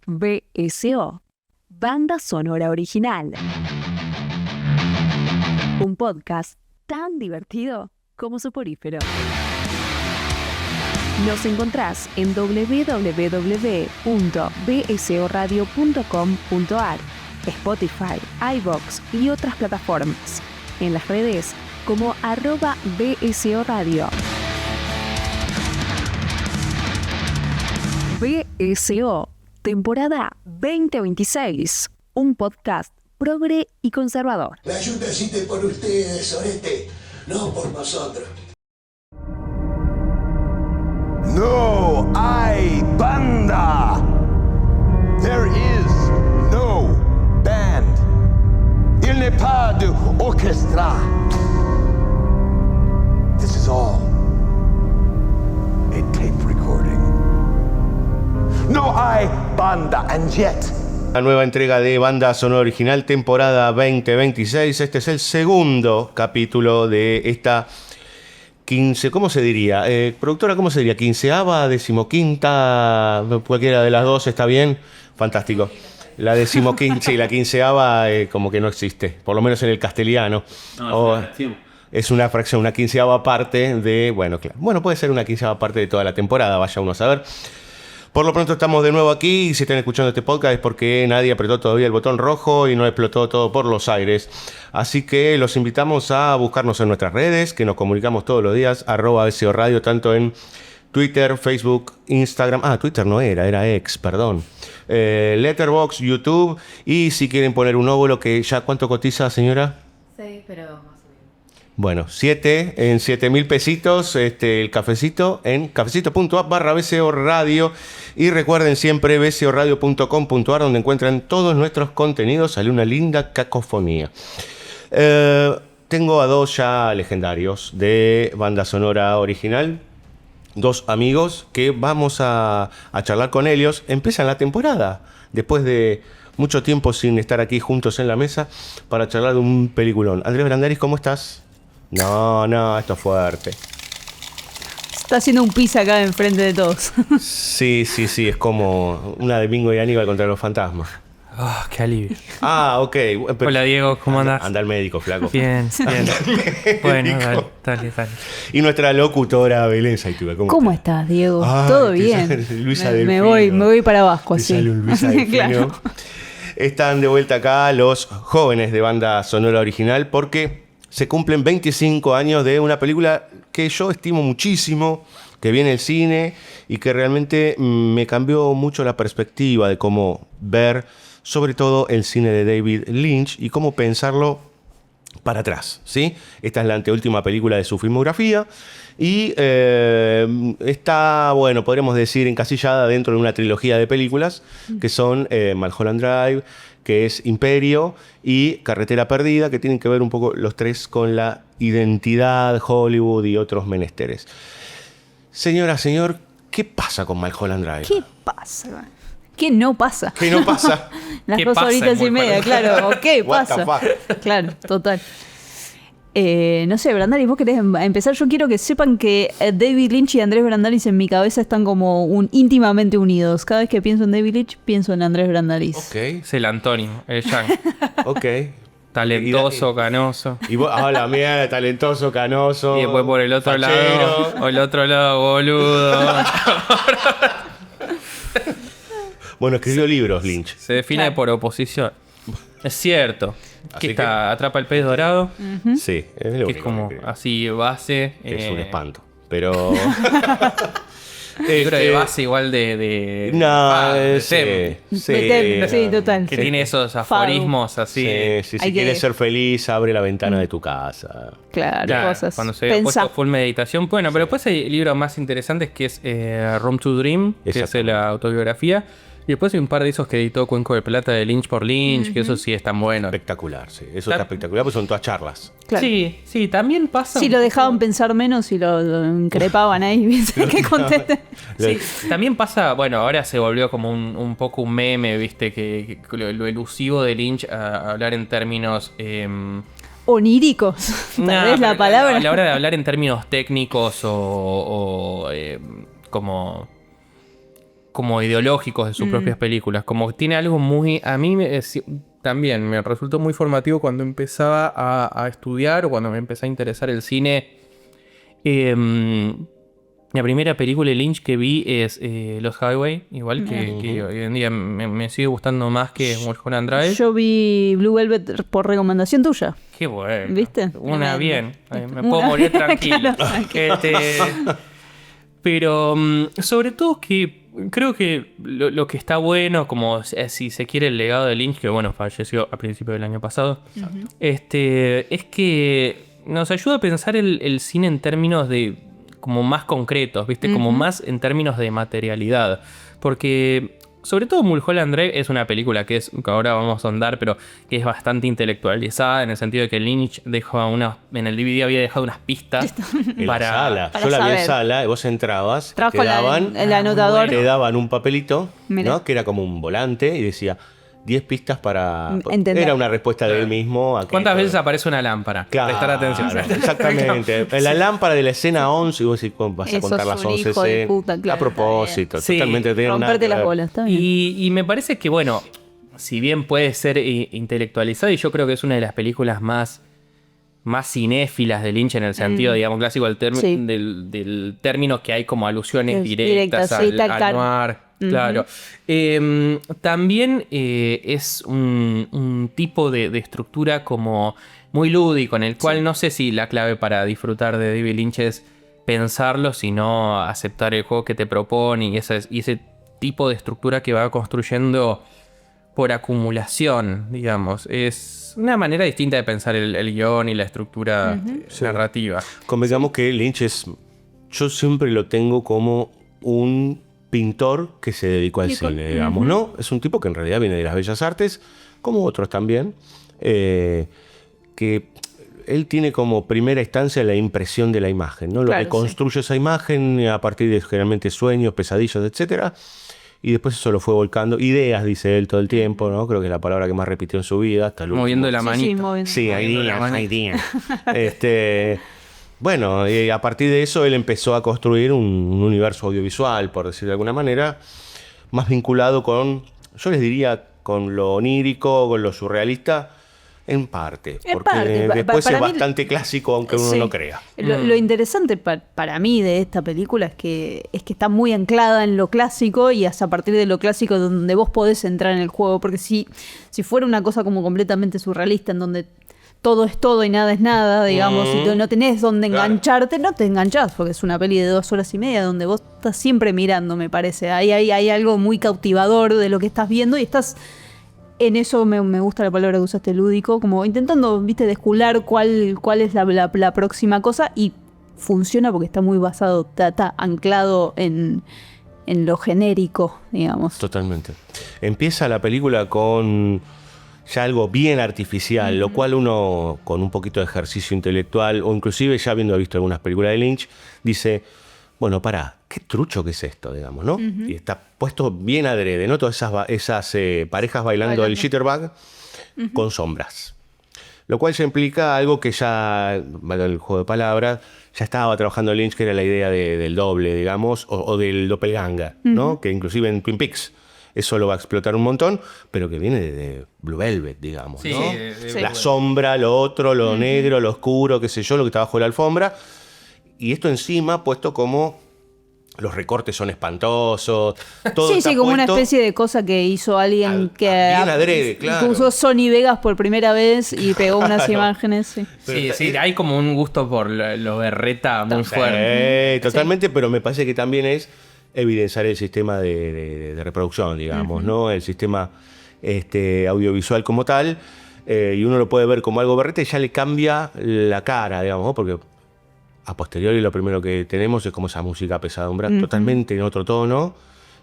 BSO, Banda Sonora Original. Un podcast tan divertido como soporífero. Nos encontrás en www.bsoradio.com.ar, Spotify, iVoox y otras plataformas. En las redes como @BSO Radio. BSO, temporada 2026. Un podcast progre y conservador. La ayuda existe por ustedes, Oreste, no por nosotros. No hay banda. There is no band. Il n'est pas d'orchestra. This is all a tape recording. No hay banda, and yet. La nueva entrega de Banda Sonora Original, temporada 2026. Este es el segundo capítulo de esta 15, ¿cómo se diría? Productora, ¿cómo se diría? ¿Quinceava, decimoquinta? Cualquiera de las dos está bien. Fantástico. La decimoquinta, sí, la quinceava como que no existe, por lo menos en el castellano. No, es una fracción, una quinceava parte de, bueno, claro. Bueno, puede ser una quinceava parte de toda la temporada, vaya uno a saber. Por lo pronto estamos de nuevo aquí y si están escuchando este podcast es porque nadie apretó todavía el botón rojo y no explotó todo por los aires. Así que los invitamos a buscarnos en nuestras redes, que nos comunicamos todos los días, @BSO Radio, tanto en Twitter, Facebook, Instagram. Twitter no era X, perdón. Letterboxd, YouTube. Y si quieren poner un óvulo, que ya, ¿cuánto cotiza, señora? 6, pero... Bueno, 7 en 7.000 pesitos, el cafecito en cafecito.app/BSO Radio. Y recuerden siempre bsoradio.com.ar, donde encuentran todos nuestros contenidos. Sale una linda cacofonía. Tengo a dos ya legendarios de Banda Sonora Original. Dos amigos que vamos a charlar con ellos. Empiezan la temporada, después de mucho tiempo sin estar aquí juntos en la mesa, para charlar de un peliculón. Andrés Brandaris, ¿cómo estás? No, esto es fuerte. Está haciendo un pis acá enfrente de todos. Sí, es como una de Bingo y Aníbal contra los fantasmas. Qué alivio. Ok. Pero, hola Diego, ¿cómo andás? Anda al médico, flaco. Bien. Bueno, dale. Y nuestra locutora Belén Saituba. ¿Cómo estás, Diego? ¿Todo bien? Luisa me voy para abajo, así. Luisa Claro. Están de vuelta acá los jóvenes de Banda Sonora Original porque se cumplen 25 años de una película que yo estimo muchísimo, que viene el cine y que realmente me cambió mucho la perspectiva de cómo ver, sobre todo, el cine de David Lynch y cómo pensarlo para atrás, ¿sí? Esta es la anteúltima película de su filmografía y está, bueno, podríamos decir, encasillada dentro de una trilogía de películas que son Mulholland Drive, que es Imperio, y Carretera Perdida, que tienen que ver un poco los tres con la identidad, Hollywood y otros menesteres. Señora, señor, ¿qué pasa con Mulholland Drive? ¿Qué pasa? ¿Qué no pasa? ¿Qué no pasa? Las ¿Qué 2 pasa horitas en y media, Mulholland? claro. ¿Qué What the pasa? fuck? Claro, total. No sé, Brandaris, vos querés empezar. Yo quiero que sepan que David Lynch y Andrés Brandaris en mi cabeza están como íntimamente unidos. Cada vez que pienso en David Lynch, pienso en Andrés Brandaris. Ok, Es el Antonio, el Yang. ok. Talentoso, canoso. Y vos, la mierda, talentoso, canoso. Y después por el otro fachero. lado, o el otro lado, boludo. Bueno, escribió libros, Lynch. Se define Claro. por oposición. Es cierto. Así Que está, atrapa el pez dorado, Sí, es lo que es único como que creo. así base. Es un espanto. Pero. Creo de base igual de No, sí, Tem, Sí, total. que Sí. tiene esos aforismos así. Si Hay que- quieres ser feliz, abre la ventana de tu casa. Claro, Ya, cosas. cuando se había Pensá. puesto full meditación. Bueno, pero después hay libros más interesantes que es Room to Dream, que es Exactamente. la autobiografía. Y después hay un par de esos que editó Cuenco de Plata de Lynch por Lynch, que eso sí es tan bueno. Espectacular, sí. Eso está espectacular, pues son todas charlas. Claro. Sí, también pasa. Si lo dejaban pensar menos y lo increpaban ahí, ¿viste? Que conteste. Sí, también pasa, bueno, ahora se volvió como un poco un meme, viste, que lo elusivo de Lynch a hablar en términos... Oníricos, tal nah, vez la pero palabra. A la hora de hablar en términos técnicos o como... como ideológicos de sus propias películas. Como que tiene algo muy... A mí también me resultó muy formativo cuando empezaba a estudiar o cuando me empecé a interesar el cine. La primera película de Lynch que vi es Los Highway, igual que hoy en día me sigue gustando más que Mulholland Drive. Yo vi Blue Velvet por recomendación tuya. Qué bueno. ¿Viste? Una Tremendo. bien. Me puedo morir tranquilo. Claro, tranquilo. Pero sobre todo que creo que lo que está bueno, como si se quiere el legado de Lynch, que bueno, falleció a principios del año pasado, es que nos ayuda a pensar el cine en términos de como más concretos, ¿viste? Como más en términos de materialidad. Porque sobre todo Mulholland Drive es una película que ahora vamos a ahondar, pero que es bastante intelectualizada en el sentido de que Lynch dejó en el DVD había dejado unas pistas En para... la sala. para Yo la vi en saber. sala y vos entrabas, Trabajo te daban, el anotador. te daban un papelito, Mirá. ¿no? Que era como un volante y decía 10 pistas para... Entender. Era una respuesta de él mismo. A que- ¿Cuántas veces aparece una lámpara? Claro, Prestar atención. exactamente. La lámpara de la escena 11 y vos decís, ¿cómo vas a Eso contar es las un 11 hijo de escenas? puta, claro, A propósito, está bien. totalmente. Sí, tiene nada Romperte que las ver. bolas, está bien. Y me parece que, bueno, si bien puede ser intelectualizado, y yo creo que es una de las películas más cinéfilas de Lynch en el sentido, digamos, clásico Sí. del término que hay como alusiones Es directas directa, sí, al noir. Claro. También es un tipo de estructura como muy lúdico, en el cual no sé si la clave para disfrutar de David Lynch es pensarlo, sino aceptar el juego que te propone y ese tipo de estructura que va construyendo por acumulación, digamos. Es una manera distinta de pensar el guión y la estructura narrativa. Convengamos que Lynch yo siempre lo tengo como un pintor que se dedicó al cine, digamos, ¿no? Es un tipo que en realidad viene de las bellas artes, como otros también, que él tiene como primera instancia la impresión de la imagen, ¿no? Lo Claro, que construye esa imagen a partir de generalmente sueños, pesadillas, etcétera. Y después eso lo fue volcando. Ideas, dice él todo el tiempo, ¿no? Creo que es la palabra que más repitió en su vida. Hasta el Moviendo último. la manita. moviendo. Sí, ideas. Bueno, y a partir de eso él empezó a construir un universo audiovisual, por decir de alguna manera, más vinculado con, yo les diría, con lo onírico, con lo surrealista, en parte. En Porque parte. después Para es mí- bastante clásico, aunque uno Sí. no crea. Lo interesante para mí de esta película es que está muy anclada en lo clásico y es a partir de lo clásico donde vos podés entrar en el juego. Porque si fuera una cosa como completamente surrealista, en donde todo es todo y nada es nada, digamos, y no tenés donde Claro. engancharte, no te enganchás, porque es una peli de 2 horas y media donde vos estás siempre mirando, me parece. Hay algo muy cautivador de lo que estás viendo y estás... En eso me gusta la palabra que usaste, lúdico, como intentando, viste, descular cuál es la próxima cosa, y funciona porque está muy basado, está anclado en lo genérico, digamos. Totalmente. Empieza la película con ya algo bien artificial, lo cual uno, con un poquito de ejercicio intelectual, o inclusive ya habiendo visto algunas películas de Lynch, dice, bueno, pará, qué trucho que es esto, digamos, ¿no? Y está puesto bien adrede, ¿no? Todas esas parejas bailando el jitterbug con sombras. Lo cual ya implica algo que ya, valga el juego de palabras, ya estaba trabajando Lynch, que era la idea del doble, digamos, o del doppelganger, ¿no? Que inclusive en Twin Peaks eso lo va a explotar un montón, pero que viene de Blue Velvet, digamos, Sí, ¿no? de La sombra, lo otro, lo negro, lo oscuro, qué sé yo, lo que está bajo la alfombra. Y esto encima puesto como los recortes son espantosos. Todo Sí, está sí, como una puesto especie de cosa que hizo alguien que... bien adrede, claro. que usó Sony Vegas por primera vez y pegó unas imágenes, sí. Sí, hay como un gusto por lo berreta muy fuerte. Totalmente, pero me parece que también es evidenciar el sistema de reproducción, digamos, ¿no? El sistema audiovisual como tal, y uno lo puede ver como algo berreta y ya le cambia la cara, digamos, ¿no? Porque a posteriori lo primero que tenemos es como esa música pesadumbra, totalmente en otro tono,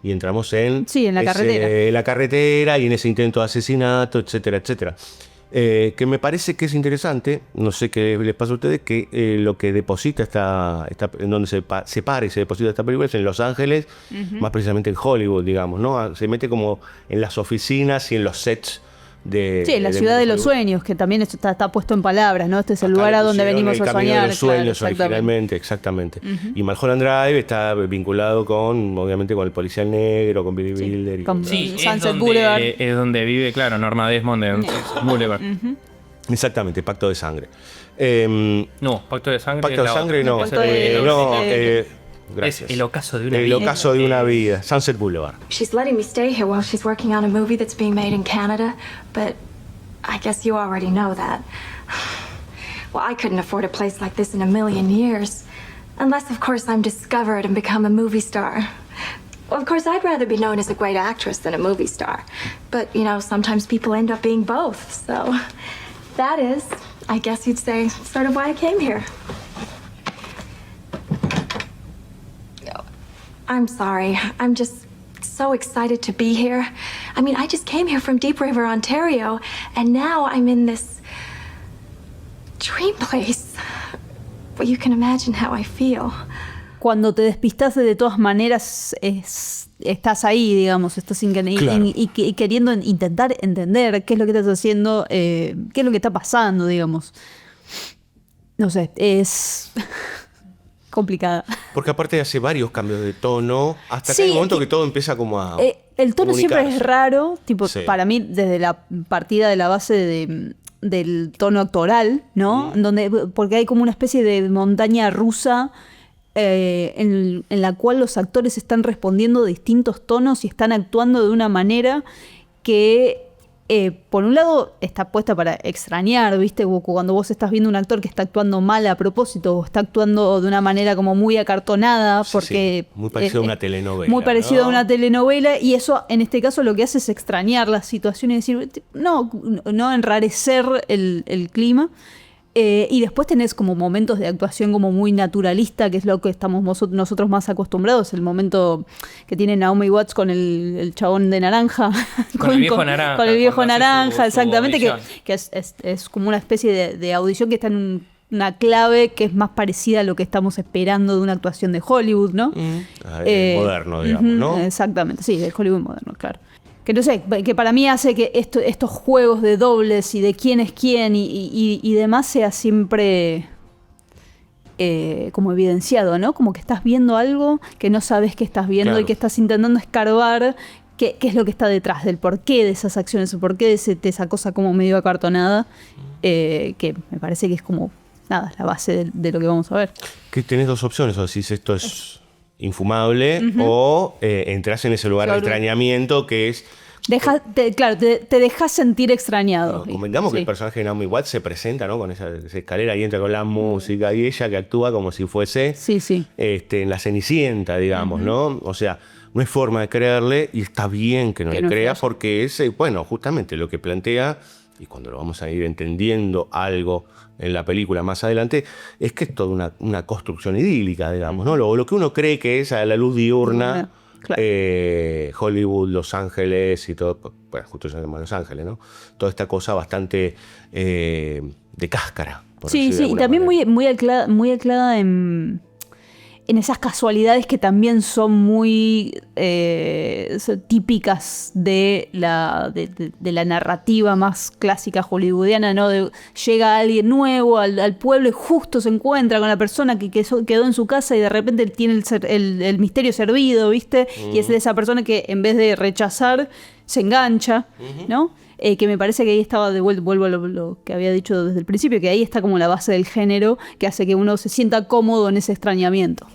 y entramos en... Sí, en la carretera. La carretera y en ese intento de asesinato, etcétera, etcétera. Que me parece que es interesante, no sé qué les pasa a ustedes, que lo que deposita en donde se para y se deposita esta película es en Los Ángeles, más precisamente en Hollywood, digamos, ¿no? Se mete como en las oficinas y en los sets Sí, la ciudad de los sueños, que también esto está puesto en palabras, ¿no? Este es el lugar a donde venimos a soñar. De los sueños, originalmente, exactamente. Y Mulholland Drive está vinculado obviamente, con el policial negro, con Billy Wilder. Y con Sunset Boulevard. Es donde vive, claro, Norma Desmond en Boulevard. Exactamente, Pacto de Sangre. No, Pacto de Sangre. Pacto de Sangre no. Gracias. Es El ocaso de una vida. El ocaso de una vida. Sunset Boulevard. She's letting me stay here while she's working on a movie that's being made in Canada, but I guess you already know that. Well, I couldn't afford a place like this in a million years. Unless, of course, I'm discovered and become a movie star. Well, of course, I'd rather be known as a great actress than a movie star. But, sometimes people end up being both, so that is, I guess you'd say, sort of why I came here. I'm sorry. I'm just so excited to be here. I mean, I just came here from Deep River, Ontario, and now I'm in this dream place. Well, you can imagine how I feel. Cuando te despistaste de todas maneras, estás ahí, digamos, estás Claro. y queriendo intentar entender qué es lo que estás haciendo, qué es lo que está pasando, digamos. No sé, es complicada. Porque aparte hace varios cambios de tono, hasta Sí, que hay un momento y- que todo empieza como a el tono siempre es comunicarse. raro, tipo, Sí. para mí, desde la partida de la base del tono actoral, ¿no? Porque hay como una especie de montaña rusa en la cual los actores están respondiendo de distintos tonos y están actuando de una manera que, por un lado, está puesta para extrañar, ¿viste? Cuando vos estás viendo un actor que está actuando mal a propósito o está actuando de una manera como muy acartonada, Sí, porque... sí. Muy parecido a una telenovela. Muy parecido ¿no? a una telenovela, y eso en este caso lo que hace es extrañar la situación y decir, no enrarecer el clima. Y después tenés como momentos de actuación como muy naturalista, que es lo que estamos nosotros más acostumbrados, el momento que tiene Naomi Watts con el chabón de naranja. Con el viejo naranja, Con el viejo cuando hace naranja, su exactamente, que audición. es como una especie de audición que está en una clave que es más parecida a lo que estamos esperando de una actuación de Hollywood, ¿no? Moderno, digamos, ¿no? Exactamente, sí, de Hollywood moderno, claro. Que no sé, que para mí hace que estos juegos de dobles y de quién es quién y demás sea siempre como evidenciado, ¿no? Como que estás viendo algo que no sabes que estás viendo. Claro. Y que estás intentando escarbar qué es lo que está detrás del porqué de esas acciones, el porqué de esa cosa como medio acartonada, que me parece que es como, nada, la base de lo que vamos a ver. Que tenés dos opciones, o decís esto es infumable o entras en ese lugar de Claro. extrañamiento que es... Te dejas sentir extrañado. Bueno, convengamos que Sí. el personaje de Naomi Watts se presenta, ¿no? Con esa escalera y entra con la música y ella que actúa como si fuese Sí, sí. en la Cenicienta, digamos, ¿no? O sea, no hay forma de creerle y está bien que no Que le no creas flashe. porque es, bueno, justamente lo que plantea, y cuando lo vamos a ir entendiendo algo en la película más adelante, es que es toda una construcción idílica, digamos, ¿no? Lo que uno cree que es a la luz diurna, Claro. Hollywood, Los Ángeles y todo, bueno, justo se llama Los Ángeles, ¿no? Toda esta cosa bastante de cáscara. por Sí, decir de sí, y alguna también manera. muy anclada en esas casualidades que también son muy son típicas de la narrativa más clásica hollywoodiana, ¿no? Llega alguien nuevo al pueblo y justo se encuentra con la persona que quedó en su casa y de repente tiene el misterio servido, ¿viste? Y es de esa persona que en vez de rechazar, se engancha, ¿no? Que me parece que ahí estaba, vuelvo a lo que había dicho desde el principio, que ahí está como la base del género que hace que uno se sienta cómodo en ese extrañamiento.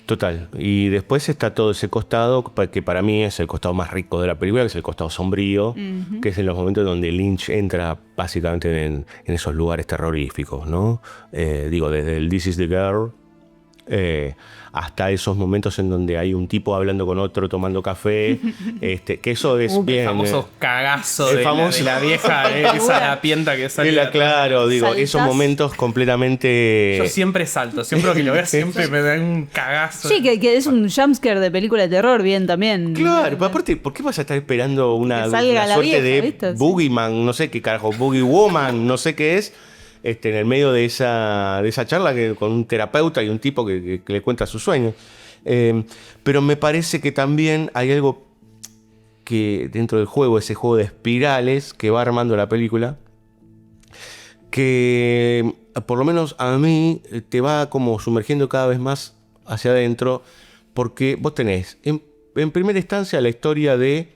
Total. Y después está todo ese costado, que para mí es el costado más rico de la película, que es el costado sombrío, que es en los momentos donde Lynch entra básicamente en esos lugares terroríficos, ¿no? Digo, desde el This is the Girl hasta esos momentos en donde hay un tipo hablando con otro, tomando café, que eso es bien... El famoso cagazo el de famoso- la vieja, esa harapienta que sale. Claro, digo, Saltás. esos momentos completamente... Yo siempre salto, siempre que lo veo, siempre me da un cagazo. Sí, que es un jumpscare de película de terror, bien también. Claro, pero aparte, ¿por qué vas a estar esperando una Que salga la suerte vieja, de ¿viste? Sí. Boogeyman, no sé qué carajo, Boogie Woman, no sé qué es, en el medio de esa charla con un terapeuta y un tipo que le cuenta sus sueños? Pero me parece que también hay algo que dentro del juego, ese juego de espirales que va armando la película, que por lo menos a mí te va como sumergiendo cada vez más hacia adentro, porque vos tenés en primera instancia la historia de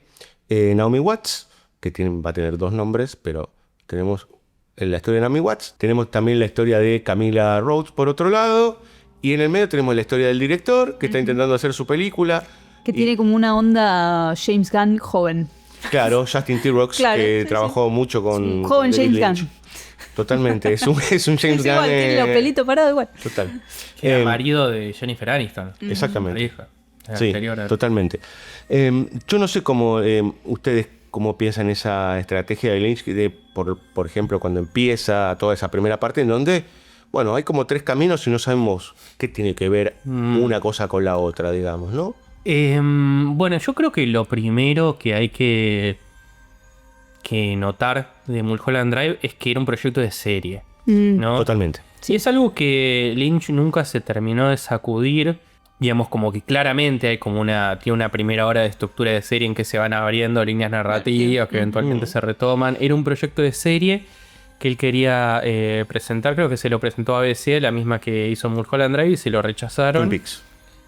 Naomi Watts, que va a tener 2 nombres, pero tenemos la historia de Naomi Watts, tenemos también la historia de Camila Rhodes por otro lado, y en el medio tenemos la historia del director, que está intentando hacer su película. Que tiene como una onda James Gunn joven. Claro, Justin Theroux, Claro, que sí, trabajó mucho con Joven David James Lynch. Gunn. Totalmente, es un James Es igual, Gunn. tiene los pelitos parados igual. Total. Que era marido de Jennifer Aniston. Exactamente. La hija. La Sí, anterior a- totalmente. Yo no sé cómo ustedes cómo piensan esa estrategia de Lynch, por ejemplo, cuando empieza toda esa primera parte, en donde, bueno, hay como 3 caminos y no sabemos qué tiene que ver una cosa con la otra, digamos, ¿no? Bueno, yo creo que lo primero que hay que notar de Mulholland Drive es que era un proyecto de serie, ¿no? Totalmente. Sí, es algo que Lynch nunca se terminó de sacudir. Digamos, como que claramente hay como tiene una primera hora de estructura de serie en que se van abriendo líneas narrativas que eventualmente se retoman. Era un proyecto de serie que él quería presentar, creo que se lo presentó a ABC, la misma que hizo Mulholland Drive, y se lo rechazaron. Twin Peaks.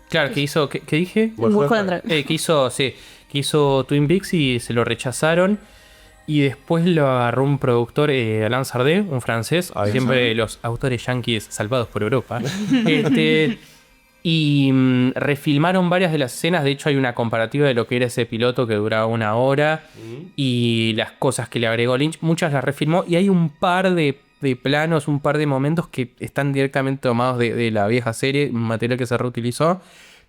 Claro, que hizo, ¿qué dije? Mulholland Drive. Que hizo Twin Peaks y se lo rechazaron. Y después lo agarró un productor, Alain Sardé, un francés. Siempre los autores yanquis salvados por Europa. Y refilmaron varias de las escenas. De hecho, hay una comparativa de lo que era ese piloto que duraba 1 hora. Y las cosas que le agregó Lynch. Muchas las refilmó. Y hay un par de planos, un par de momentos que están directamente tomados de la vieja serie. Material que se reutilizó.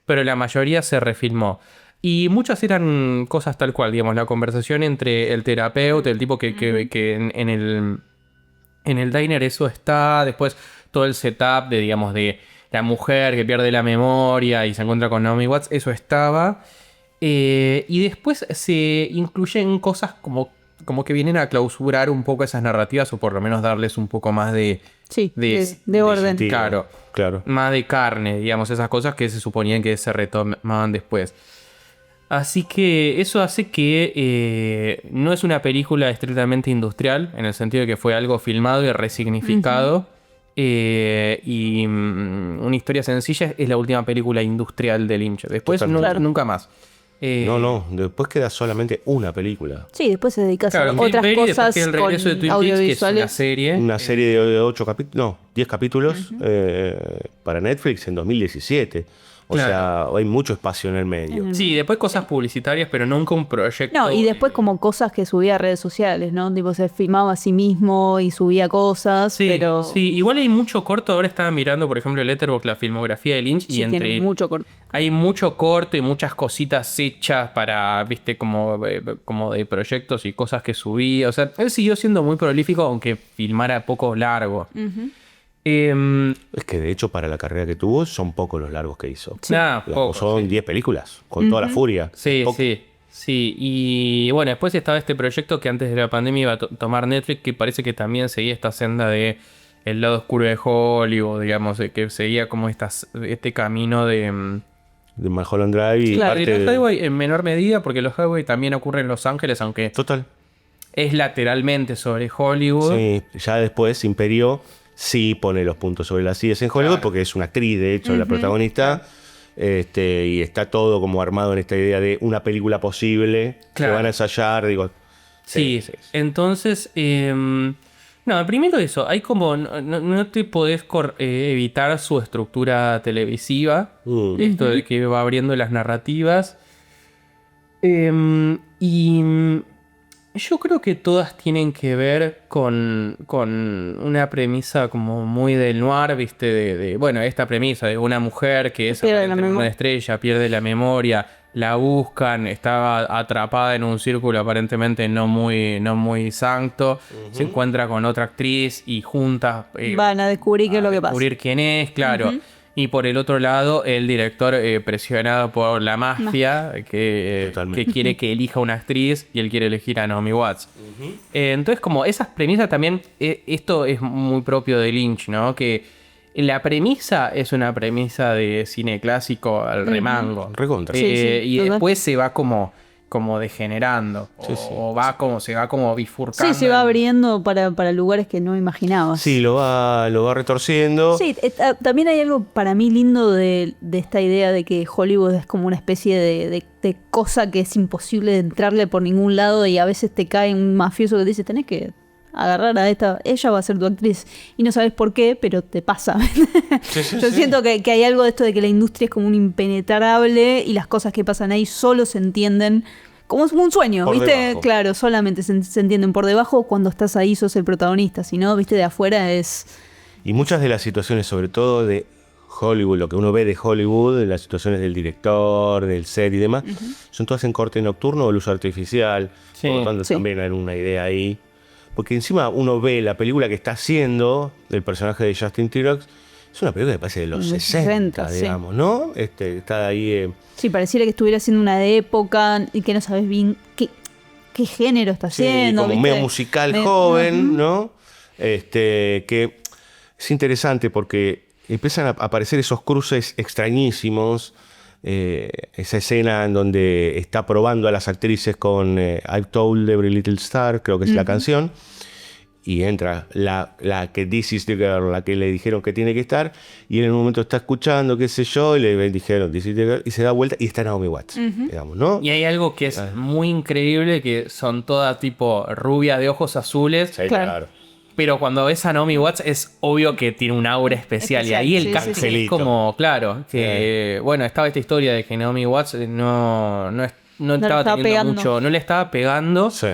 Pero la mayoría se refilmó. Y muchas eran cosas tal cual, digamos, la conversación entre el terapeuta, el tipo que en el diner eso está, después todo el setup de, digamos, de la mujer que pierde la memoria y se encuentra con Naomi Watts, eso estaba. Y después se incluyen cosas como que vienen a clausurar un poco esas narrativas o por lo menos darles un poco más de orden. sentido. Claro. Más de carne, digamos, esas cosas que se suponían que se retomaban después. Así que eso hace que no es una película estrictamente industrial, en el sentido de que fue algo filmado y resignificado. Una historia sencilla es la última película industrial de Lynch. Después nunca más. No, después queda solamente una película. Sí, después se dedica a hacer Claro, otras Peri, cosas después que el regreso de con Twin Peaks, que es una audiovisuales. serie. Una serie de 8 capítulos, no, 10 capítulos para Netflix en 2017. O Claro. sea, hay mucho espacio en el medio. Sí, después cosas publicitarias, pero nunca un proyecto. No, y después como cosas que subía a redes sociales, ¿no? Tipo, se filmaba a sí mismo y subía cosas, Sí, pero... sí, igual hay mucho corto. Ahora estaba mirando, por ejemplo, Letterboxd, la filmografía de Lynch, Sí, y tiene mucho corto. hay mucho corto y muchas cositas hechas para, viste, como de proyectos y cosas que subía. O sea, él siguió siendo muy prolífico, aunque filmara poco largo. Es que de hecho para la carrera que tuvo son pocos los largos que hizo. Nada, Digamos, poco, son sí. 10 películas, con toda la furia. Sí, Poco. sí. Y bueno, después estaba este proyecto que antes de la pandemia iba a tomar Netflix, que parece que también seguía esta senda de el lado oscuro de Hollywood, digamos, de que seguía como este camino de... De Mulholland Drive y Claro, parte de los de... Highway en menor medida, porque los Highway también ocurren en Los Ángeles, aunque Total. es lateralmente sobre Hollywood. Sí, ya después Imperio sí pone los puntos sobre las sillas en Hollywood, Claro. porque es una actriz, de hecho, la protagonista. Y está todo como armado en esta idea de una película posible Claro. que van a ensayar, digo. Sí, entonces, no, primero eso, hay como, no te podés evitar su estructura televisiva, esto de que va abriendo las narrativas, y yo creo que todas tienen que ver con una premisa como muy del noir, viste, bueno, esta premisa de una mujer que es Pierde la aparentemente una memoria. estrella, pierde la memoria, la buscan, estaba atrapada en un círculo aparentemente no muy santo, se encuentra con otra actriz y juntas Van a descubrir qué es lo que pasa. descubrir quién es, claro. Y por el otro lado, el director presionado por la mafia, que Totalmente. quiere que elija una actriz y él quiere elegir a Naomi Watts. Entonces, como esas premisas también, esto es muy propio de Lynch, ¿no? Que la premisa es una premisa de cine clásico al remango. Recontra. Sí, sí, Y total. después se va como como degenerando. Sí, sí. O va como, se va como bifurcando. Sí, se va abriendo para lugares que no imaginabas. Sí, lo va retorciendo. Sí, también hay algo para mí lindo de esta idea de que Hollywood es como una especie de cosa que es imposible de entrarle por ningún lado y a veces te cae un mafioso que te dice, tenés que agarrar a esta, ella va a ser tu actriz y no sabes por qué, pero te pasa. Yo siento que hay algo de esto de que la industria es como un impenetrable y las cosas que pasan ahí solo se entienden como un sueño, Por ¿viste? debajo. Claro, solamente se entienden por debajo cuando estás ahí sos el protagonista, si no, ¿viste? De afuera es... Y muchas de las situaciones, sobre todo de Hollywood, lo que uno ve de Hollywood, las situaciones del director, del set y demás, son todas en corte nocturno o luz artificial. Sí. Por lo tanto, Sí. también hay una idea ahí. Porque encima uno ve la película que está haciendo del personaje de Justin Theroux. Es una película que parece de los De los 60, 60, sí. digamos, ¿no? Está ahí... Sí, pareciera que estuviera haciendo una de época y que no sabes bien qué género está Sí, haciendo. como ¿viste? medio musical Me- joven, Ujú. ¿no? Que es interesante porque empiezan a aparecer esos cruces extrañísimos. Esa escena en donde está probando a las actrices con I've Told Every Little Star, creo que es la canción, y entra la que This is the girl, la que le dijeron que tiene que estar, y él en un momento está escuchando, qué sé yo, y le dijeron This is the girl, y se da vuelta y está Naomi Watts, digamos, ¿no? Y hay algo que es muy increíble, que son todas tipo rubia de ojos azules. Sí, Claro. claro. Pero cuando ves a Naomi Watts es obvio que tiene un aura especial. Y ahí el sí, casting sí, sí. es como, claro, que bueno, estaba esta historia de que Naomi Watts no estaba estaba teniendo pegando. mucho, no le estaba pegando. Sí.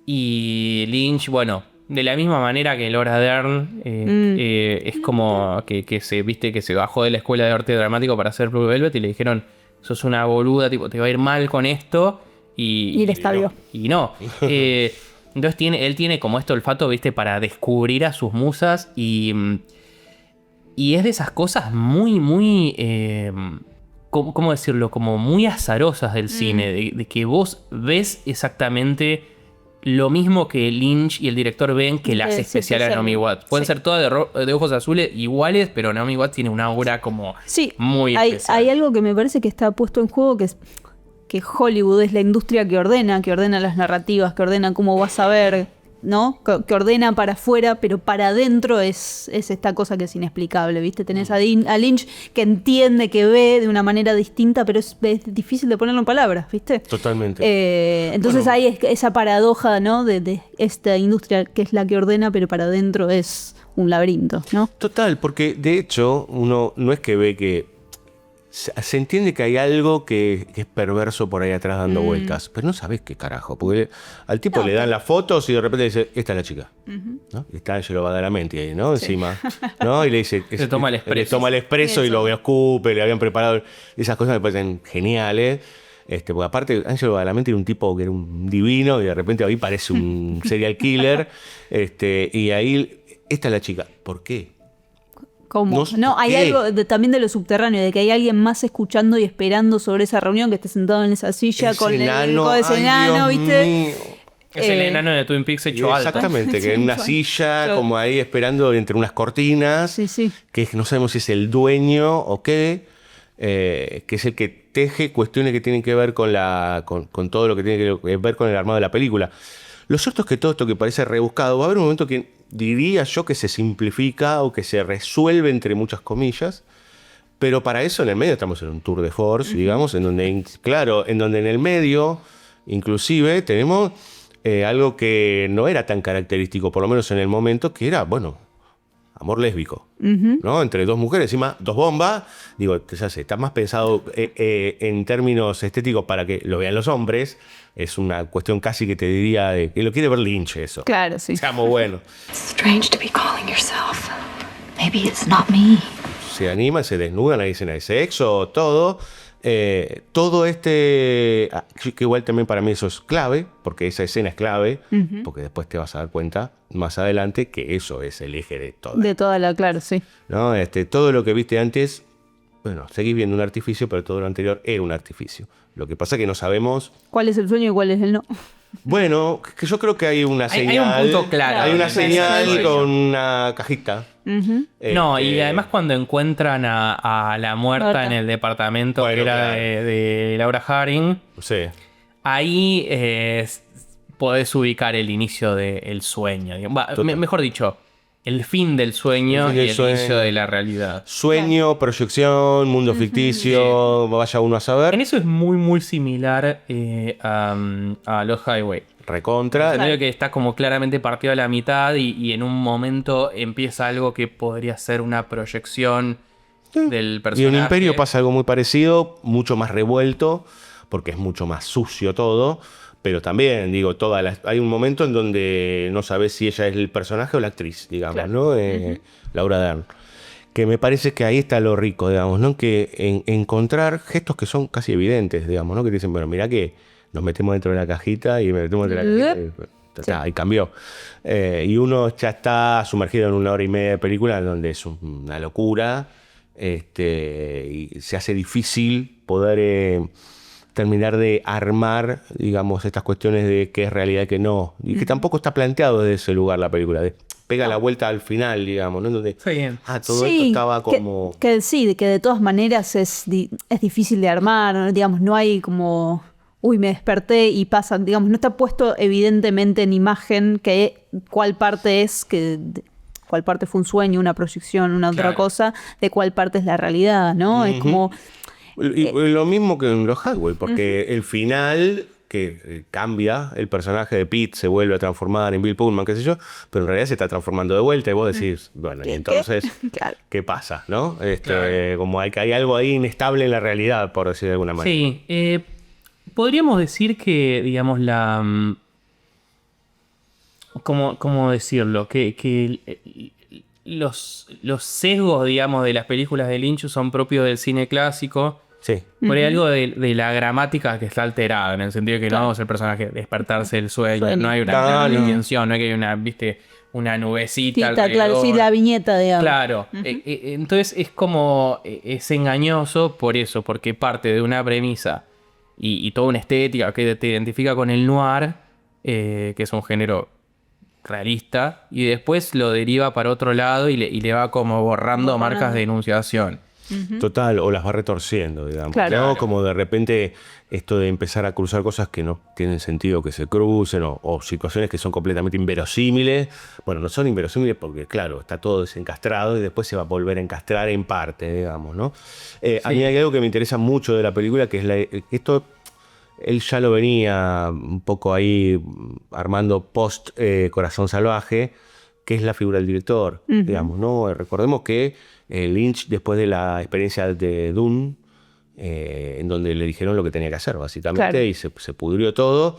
Y Lynch, bueno, de la misma manera que Laura Dern, es como que se viste que se bajó de la escuela de arte dramático para hacer Blue Velvet y le dijeron, sos una boluda, tipo, te va a ir mal con esto. Y le escabió. Y no. Entonces él tiene como este olfato, viste, para descubrir a sus musas y es de esas cosas muy, muy, ¿cómo decirlo? Como muy azarosas del cine, de que vos ves exactamente lo mismo que Lynch y el director ven que la hace Sí, especial a especial. Naomi Watts. Pueden Sí. ser todas de ojos azules iguales, pero Naomi Watts tiene una aura como Sí, muy hay especial. algo que me parece que está puesto en juego, que es que Hollywood es la industria que ordena las narrativas, que ordena cómo vas a ver, ¿no? Que ordena para afuera, pero para adentro es esta cosa que es inexplicable, ¿viste? Tenés a Lynch que entiende, que ve de una manera distinta, pero es difícil de ponerlo en palabras, ¿viste? Totalmente. Entonces hay esa paradoja, ¿no? De esta industria que es la que ordena, pero para adentro es un laberinto, ¿no? Total, porque de hecho uno no es que ve que... Se entiende que hay algo que es perverso por ahí atrás dando vueltas, pero no sabes qué carajo, porque al tipo le dan las fotos y de repente dice, esta es la chica, ¿no? Y está Angelo Badalamenti ahí, ¿no? Encima, ¿no? Y le dice... Se toma el expreso. Le toma el expreso y lo escupe, le habían preparado... Esas cosas me parecen geniales. Porque aparte, Angelo Badalamenti era un tipo que era un divino y de repente ahí parece un serial killer. Y ahí, esta es la chica. ¿Por qué? ¿Cómo? No, No, ¿por hay qué? algo también de lo subterráneo, de que hay alguien más escuchando y esperando sobre esa reunión, que esté sentado en esa silla con el ese ay, enano, Dios ¿viste? mío. Es el enano de Twin Peaks hecho alto. Exactamente, que en una silla, como ahí esperando entre unas cortinas, Sí, sí. que no sabemos si es el dueño o qué, que es el que teje cuestiones que tienen que ver con todo lo que tiene que ver con el armado de la película. Lo cierto es que todo esto que parece rebuscado, va a haber un momento que diría yo que se simplifica o que se resuelve entre muchas comillas, pero para eso en el medio estamos en un tour de force, digamos, en donde, claro, en donde en el medio inclusive tenemos algo que no era tan característico, por lo menos en el momento, que era, bueno, amor lésbico, ¿no? Entre dos mujeres, encima dos bombas. Digo, ya sé, está más pensado en términos estéticos para que lo vean los hombres. Es una cuestión casi que te diría de que lo quiere ver Lynch eso. Claro, sí. Seamos buenos. Strange to be calling yourself. Maybe it's not me. Se animan, se desnudan, hay escena de sexo, todo. Todo que igual también para mí eso es clave, porque esa escena es clave, porque después te vas a dar cuenta más adelante que eso es el eje de todo. De toda la, claro, sí. ¿No? Todo lo que viste antes, bueno, seguís viendo un artificio, pero todo lo anterior era un artificio. Lo que pasa es que no sabemos. ¿Cuál es el sueño y cuál es el no? Bueno, que yo creo que hay una Hay señal. un punto claro. Hay una Sí, señal sí, sí. con una cajita. No, y además cuando encuentran a la muerta Muerta. en el departamento Bueno, que era claro. de Laura Harring, Sí. ahí podés ubicar el inicio del sueño. Digamos. Mejor dicho, el fin del sueño y el inicio de la realidad. Sueño, proyección, mundo ficticio, vaya uno a saber. En eso es muy, muy similar a Lost Highway. Recontra. Creo que está como claramente partido a la mitad y en un momento empieza algo que podría ser una proyección del personaje. Y en Imperio pasa algo muy parecido, mucho más revuelto, porque es mucho más sucio todo. Pero también, digo, hay un momento en donde no sabes si ella es el personaje o la actriz, digamos, Claro. ¿no? Laura Dern. Que me parece que ahí está lo rico, digamos, ¿no? Que encontrar gestos que son casi evidentes, digamos, ¿no? Que te dicen, bueno, mirá que nos metemos dentro de la cajita y me metemos dentro de la cajita y cambió. Y uno ya está sumergido en 1 hora y media de película donde es una locura y se hace difícil poder terminar de armar, digamos, estas cuestiones de qué es realidad y qué no. Y que tampoco está planteado desde ese lugar la película. Pega la vuelta al final, digamos, ¿no? Donde, todo esto estaba como... Que sí, que de todas maneras es difícil de armar, ¿no? Digamos, no hay como... Uy, me desperté y pasa, digamos, no está puesto evidentemente en imagen cuál parte fue un sueño, una proyección, una otra cosa, de cuál parte es la realidad, ¿no? Es como... Y lo mismo que en los Highway, porque el final que cambia, el personaje de Pete se vuelve a transformar en Bill Pullman, qué sé yo, pero en realidad se está transformando de vuelta y vos decís, bueno, y entonces, Claro. ¿qué pasa? ¿No? Como hay algo ahí inestable en la realidad, por decir de alguna manera. Sí, podríamos decir que, digamos, ¿cómo decirlo? Que los sesgos, digamos, de las películas de Lynch son propios del cine clásico. Sí. Por ahí algo de la gramática que está alterada, en el sentido de que no vamos el personaje despertarse del sueño, no hay una intención, no hay que hay una nubecita. Está claro, sí, la viñeta, digamos. Claro, entonces es engañoso por eso, porque parte de una premisa y toda una estética que te identifica con el noir, que es un género realista, y después lo deriva para otro lado y le va como borrando marcas de enunciación. Total, o las va retorciendo, digamos. Claro. ¿No? Como de repente esto de empezar a cruzar cosas que no tienen sentido que se crucen o situaciones que son completamente inverosímiles. Bueno, no son inverosímiles porque, claro, está todo desencastrado y después se va a volver a encastrar en parte, digamos, ¿no? A mí hay algo que me interesa mucho de la película, que es esto... Él ya lo venía un poco ahí armando post Corazón Salvaje, que es la figura del director, digamos, ¿no? Recordemos que Lynch, después de la experiencia de Dune, en donde le dijeron lo que tenía que hacer, básicamente, claro, y se pudrió todo,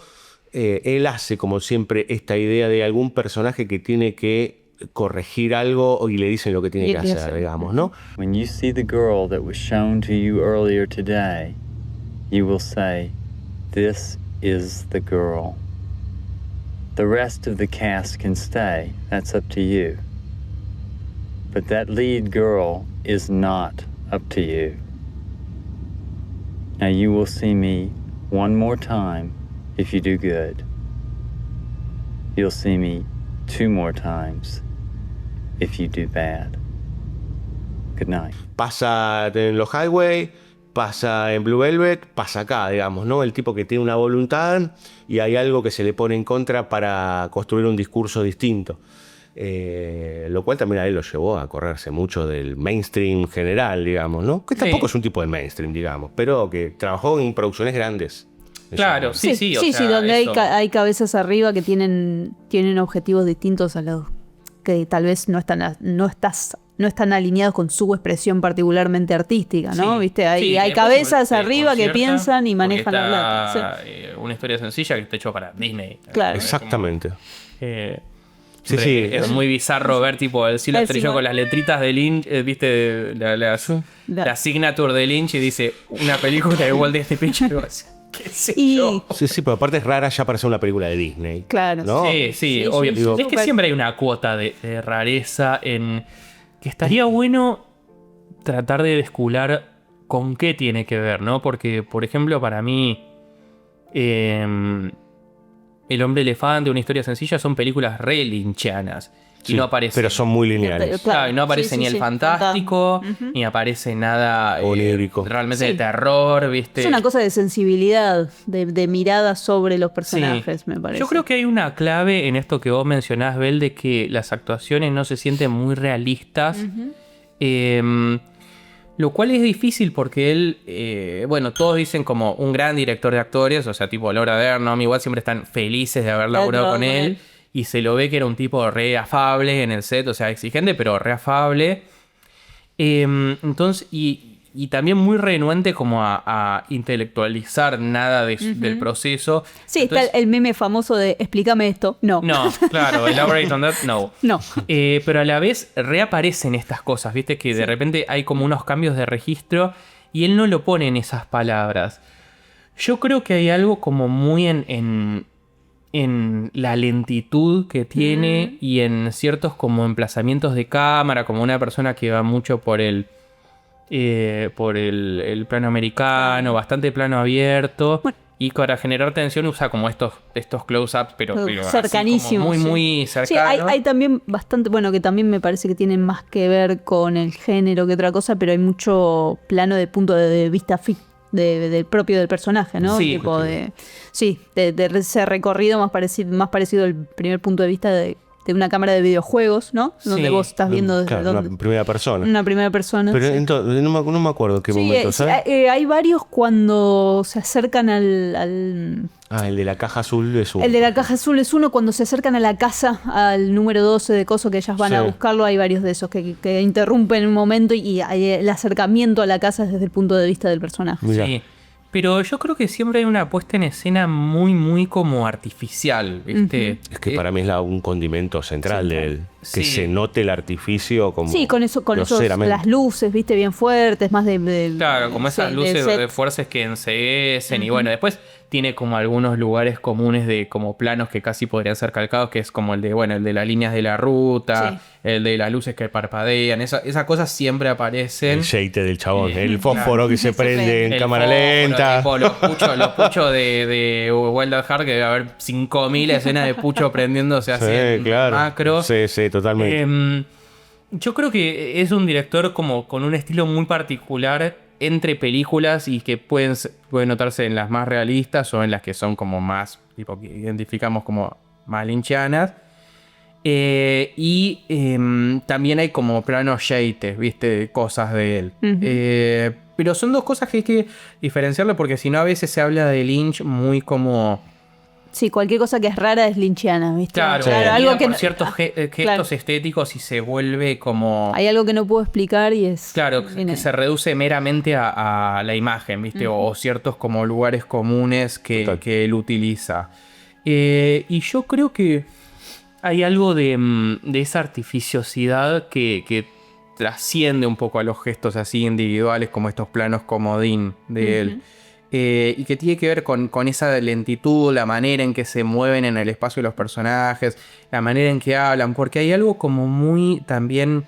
él hace, como siempre, esta idea de algún personaje que tiene que corregir algo y le dicen lo que tiene que hacer, digamos, ¿no? When you see the girl that was shown to you earlier today, you will say, "This is the girl." The rest of the cast can stay. That's up to you. But that lead girl is not up to you. Now you will see me one more time if you do good. You'll see me 2 more times if you do bad. Good night. Pasa en los Highway, pasa en Blue Velvet, pasa acá, digamos, ¿no? El tipo que tiene una voluntad y hay algo que se le pone en contra para construir un discurso distinto. Lo cual también a él lo llevó a correrse mucho del mainstream general, digamos, ¿no? Que tampoco es un tipo de mainstream, digamos, pero que trabajó en producciones grandes. Claro, sí, donde hay cabezas arriba que tienen objetivos distintos a los que tal vez no están alineados con su expresión particularmente artística, ¿no? Sí, ¿viste? Hay cabezas arriba que piensan y manejan la plata. Sí. Una historia sencilla que está hecho para Disney. Claro. Exactamente. Sí. Es muy bizarro ver tipo el cielo estrellado con las letritas de Lynch, ¿viste? La signature de Lynch y dice una película de Walt Disney Pictures. ¿Qué sé yo? Sí, pero aparte es rara ya para ser una película de Disney. Claro. ¿no? Sí, obvio. Es que siempre hay una cuota de rareza en que estaría bueno tratar de descubrir con qué tiene que ver, ¿no? Porque, por ejemplo, para mí El hombre elefante, Una historia sencilla, son películas re lynchianas. Y Sí, no aparece. pero son muy lineales. Claro, y no aparece ni el fantástico, ni aparece nada Onírico. realmente de Sí. terror, ¿viste? Es una cosa de sensibilidad, de mirada sobre los personajes, me parece. Yo creo que hay una clave en esto que vos mencionás, Bel, de que las actuaciones no se sienten muy realistas. Lo cual es difícil porque él, bueno, todos dicen como un gran director de actores, o sea, tipo Laura Dern, igual siempre están felices de haber laburado con él. Y se lo ve que era un tipo re afable en el set, o sea, exigente, pero re afable. Entonces, y también muy renuente como a intelectualizar nada del proceso. Sí, Entonces, está el meme famoso de explícame esto. No. no, claro, elaborate on that, no. No. Pero a la vez reaparecen estas cosas, ¿viste? Que de repente hay como unos cambios de registro y él no lo pone en esas palabras. Yo creo que hay algo como muy en la lentitud que tiene y en ciertos como emplazamientos de cámara, como una persona que va mucho por el plano americano, bastante plano abierto. Bueno. Y para generar tensión usa como estos close-ups, pero así Cercanísimos. como muy, sí. muy Sí, cercanos. hay también bastante, bueno, que también me parece que tienen más que ver con el género que otra cosa, pero hay mucho plano de punto de vista del propio del personaje, ¿no? Sí. Tipo de ese recorrido más parecido al primer punto de vista de una cámara de videojuegos, ¿no? Donde Sí. vos estás viendo desde Claro, dónde. una primera persona. Una primera persona. Pero sí. entonces, no me acuerdo qué Sí, momento, ¿sabes? hay varios cuando se acercan al El de la caja azul es un... El de la caja azul es uno, cuando se acercan a la casa, al número 12 de coso que ellas van a Sí. buscarlo, hay varios de esos que interrumpen un momento y hay el acercamiento a la casa desde el punto de vista del personaje. Mirá. Sí. Pero yo creo que siempre hay una puesta en escena muy, muy como artificial, ¿viste? Es que para mí es un condimento central de él. Que Sí. se note el artificio como Sí, con esos, groseramente. las luces, viste, bien fuertes, más de Claro, como esas sí, luces set. de fuerzas que enceguecen. Y bueno, después tiene como algunos lugares comunes de como planos que casi podrían ser calcados, que es como el de las líneas de la ruta, Sí. el de las luces que parpadean. Esas cosas siempre aparecen. El sheite del chabón, el fósforo que se prende en El cámara fósforo, lenta. tipo, los puchos de Wild at Heart, que debe haber 5.000 escenas de pucho prendiéndose así Sí, en claro. macro. Sí, totalmente. Yo creo que es un director como con un estilo muy particular entre películas y que puede notarse en las más realistas o en las que son como más, tipo, que identificamos como más lynchianas. También hay como planos yates, ¿viste? Cosas de él. Pero son dos cosas que hay que diferenciarle porque si no a veces se habla de Lynch muy como... Sí, cualquier cosa que es rara es lynchiana, ¿viste? Claro, algo que por no- ciertos gestos claro. estéticos y se vuelve como... Hay algo que no puedo explicar y es... Claro, viene- que se reduce meramente a la imagen, ¿viste? O ciertos como lugares comunes Total. que él utiliza. Y yo creo que hay algo de esa artificiosidad que trasciende un poco a los gestos así individuales como estos planos comodín de él. Y que tiene que ver con esa lentitud, la manera en que se mueven en el espacio los personajes, la manera en que hablan, porque hay algo como muy también,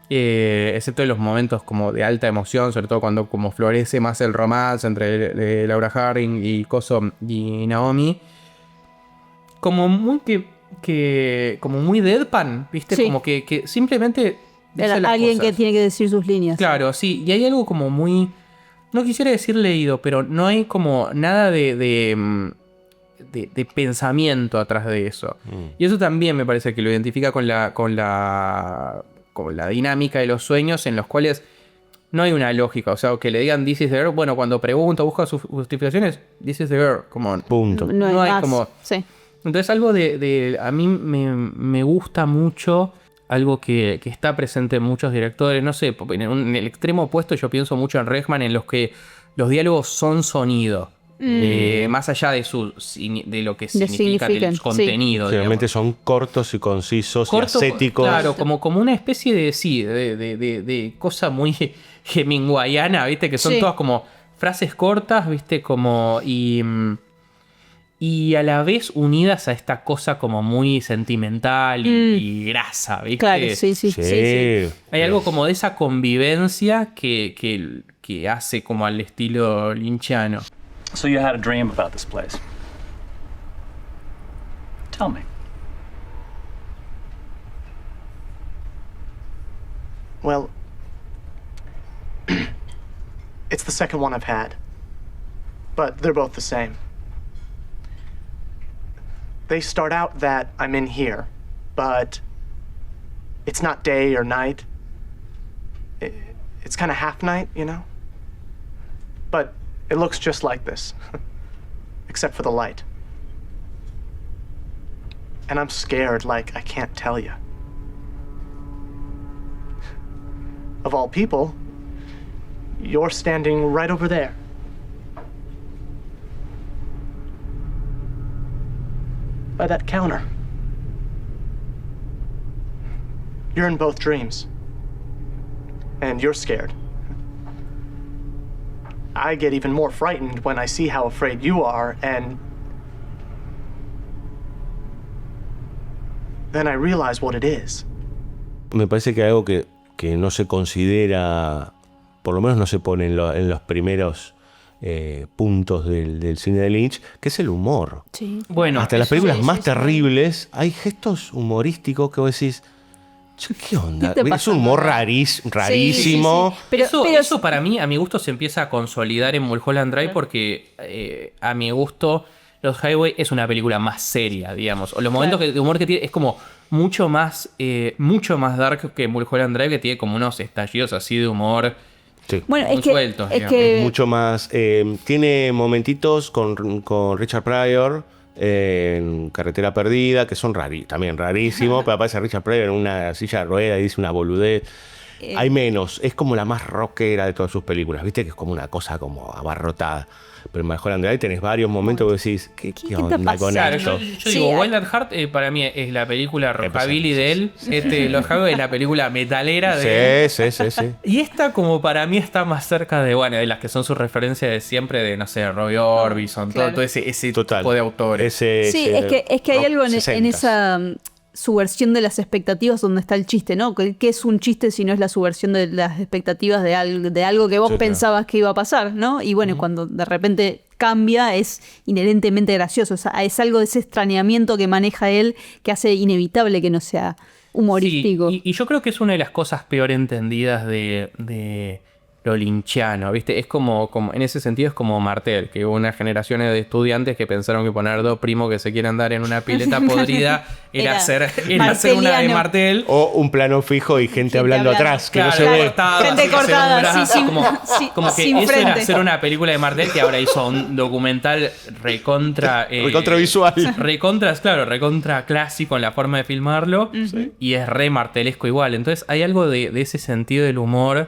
excepto en los momentos como de alta emoción, sobre todo cuando como florece más el romance entre Laura Harring y Naomi, como muy como muy deadpan, ¿viste? Sí. Como que simplemente dice las alguien que cosas. tiene que decir sus líneas. Claro, sí. Y hay algo como muy... No quisiera decir leído, pero no hay como nada de pensamiento atrás de eso. Y eso también me parece que lo identifica con la dinámica de los sueños en los cuales no hay una lógica. O sea, que le digan this is the girl. Bueno, cuando pregunta, busca sus justificaciones, this is the girl. Como, Punto. no hay más. como... Sí. Entonces algo a mí me gusta mucho, algo que está presente en muchos directores, no sé, en el extremo opuesto yo pienso mucho en Regman, en los que los diálogos son sonido, más allá de lo que significa del significan, contenido. Generalmente digamos. son cortos y concisos y Corto, ascéticos. claro, como una especie de cosa muy hemingwayana, ¿viste? Que son Sí. todas como frases cortas, ¿viste? Y a la vez unidas a esta cosa como muy sentimental y grasa, ¿viste? Claro, sí. Sí. Hay algo como de esa convivencia que hace como al estilo lynchiano. So you had a dream about this place. Tell me. Well, it's the second one I've had. But they're both the same. They start out that I'm in here, but it's not day or night. It's kind of half night, you know? But it looks just like this, except for the light. And I'm scared like I can't tell you. Of all people, you're standing right over there. By that counter. You're in both dreams. And you're scared. I get even more frightened when I see how afraid you are, and then I realize what it is. Me parece que algo que no se considera, por lo menos no se pone en los primeros puntos del cine de Lynch, que es el humor. Sí. Bueno, hasta las películas más terribles hay gestos humorísticos que vos decís, che, ¿qué onda? Es un humor rarísimo. Sí. Pero eso para mí, a mi gusto, se empieza a consolidar en Mulholland Drive porque a mi gusto Los Highway es una película más seria, digamos. O los momentos de humor que tiene es como mucho más dark que Mulholland Drive, que tiene como unos estallidos así de humor. Sí. Bueno, muy sueltos, es mucho más. Tiene momentitos con Richard Pryor en Carretera Perdida, que son también rarísimos, pero aparece Richard Pryor en una silla de ruedas y dice una boludez. Hay menos, es como la más rockera de todas sus películas, viste que es como una cosa como abarrotada. Pero en Mulholland Drive tenés varios momentos que decís, ¿qué onda con esto? Yo digo, Wild at Heart para mí es la película rockabilly de él. Los Highway es la película metalera de él. Sí. Y esta como para mí está más cerca de las que son sus referencias de siempre, de no sé, Robbie Orbison, todo ese tipo de autores. Es que hay algo en esa subversión de las expectativas donde está el chiste, ¿no? ¿Qué es un chiste si no es la subversión de las expectativas de algo que vos pensabas que iba a pasar, ¿no? Y bueno, cuando de repente cambia es inherentemente gracioso. O sea, es algo de ese extrañamiento que maneja él que hace inevitable que no sea humorístico. Sí, y yo creo que es una de las cosas peor entendidas de lo lynchiano, ¿viste? Es como en ese sentido es como Martel, que hubo unas generaciones de estudiantes que pensaron que poner dos primos que se quieran dar en una pileta podrida era hacer una de Martel. O un plano fijo y gente hablando atrás, que no se ve. Gente cortada, como que eso era hacer una película de Martel, que ahora hizo un documental recontra visual. Recontra clásico en la forma de filmarlo. Y es re martelesco igual. Entonces hay algo de ese sentido del humor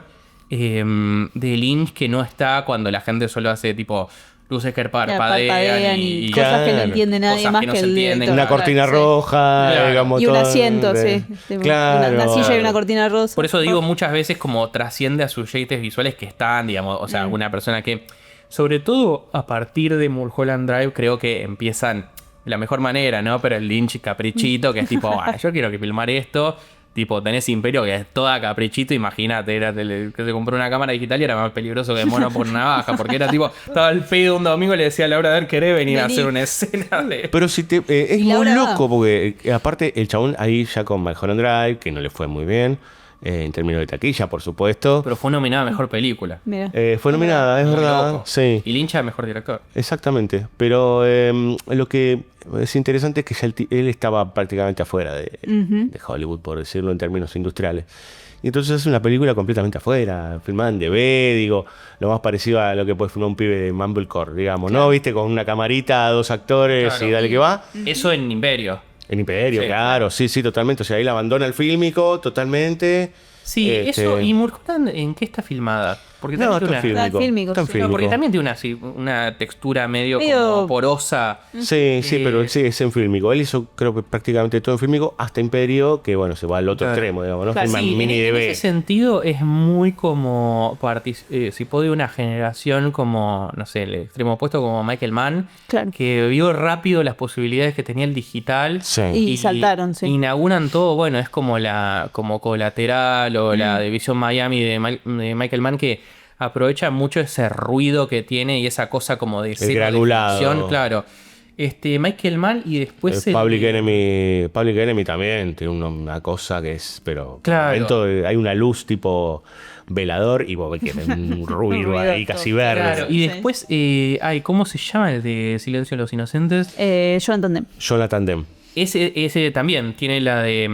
de Lynch que no está cuando la gente solo hace tipo luces que parpadean y cosas que no entiende nadie más que el director. Una cortina roja, digamos, y un asiento, sí. Una silla y una cortina rosa. Por eso digo, muchas veces como trasciende a sus jeites visuales que están, digamos, o sea, una persona que, sobre todo a partir de Mulholland Drive, creo que empiezan de la mejor manera, ¿no? Pero el Lynch caprichito, que es tipo, yo quiero que filmar esto. Tipo, tenés Imperio, que es toda caprichito, imagínate, que se compró una cámara digital y era más peligroso que Mono por navaja, porque era tipo, estaba al pedo un domingo y le decía a Laura, a ver, ¿querés venir a hacer una escena de...? Pero si es muy loco, porque aparte el chabón ahí ya con Mulholland Drive, que no le fue muy bien, en términos de taquilla, por supuesto. Pero fue nominada a Mejor Película. Fue nominada, es verdad. Sí. Y Lynch a Mejor Director. Exactamente. Pero lo que es interesante es que ya él estaba prácticamente afuera de Hollywood, por decirlo en términos industriales. Y entonces es una película completamente afuera, filmada en DV, digo, lo más parecido a lo que puede filmar un pibe de Mumblecore, digamos, ¿no? ¿Viste? Con una camarita, dos actores y dale que va. Eso en Imperio. En Imperio, claro, sí, totalmente. O sea, ahí la abandona el fílmico totalmente. Sí, eso. ¿Y Mulholland en qué está filmada? Porque no, está fílmico. No, porque también tiene una textura medio como porosa. Sí, pero sí, es en fílmico. Él hizo, creo que prácticamente todo en fílmico, hasta Imperio, que bueno, se va al otro extremo, digamos, ¿no? Claro, mini DV. En ese sentido es muy como participó de una generación como, no sé, el extremo opuesto como Michael Mann, que vio rápido las posibilidades que tenía el digital. Y saltaron, sí. Inauguran todo, bueno, es como como Colateral o la División Miami de Michael Mann, que aprovecha mucho ese ruido que tiene y esa cosa como de el granulado. Claro. Michael Mann y después Public Enemy también tiene una cosa que es, pero Claro. por momento hay una luz tipo velador y vos ves que hay un ruido ahí casi verde. Claro, y después, ¿cómo se llama el de Silencio de los Inocentes? Jonathan Demme. Jonathan Demme. Ese también tiene la de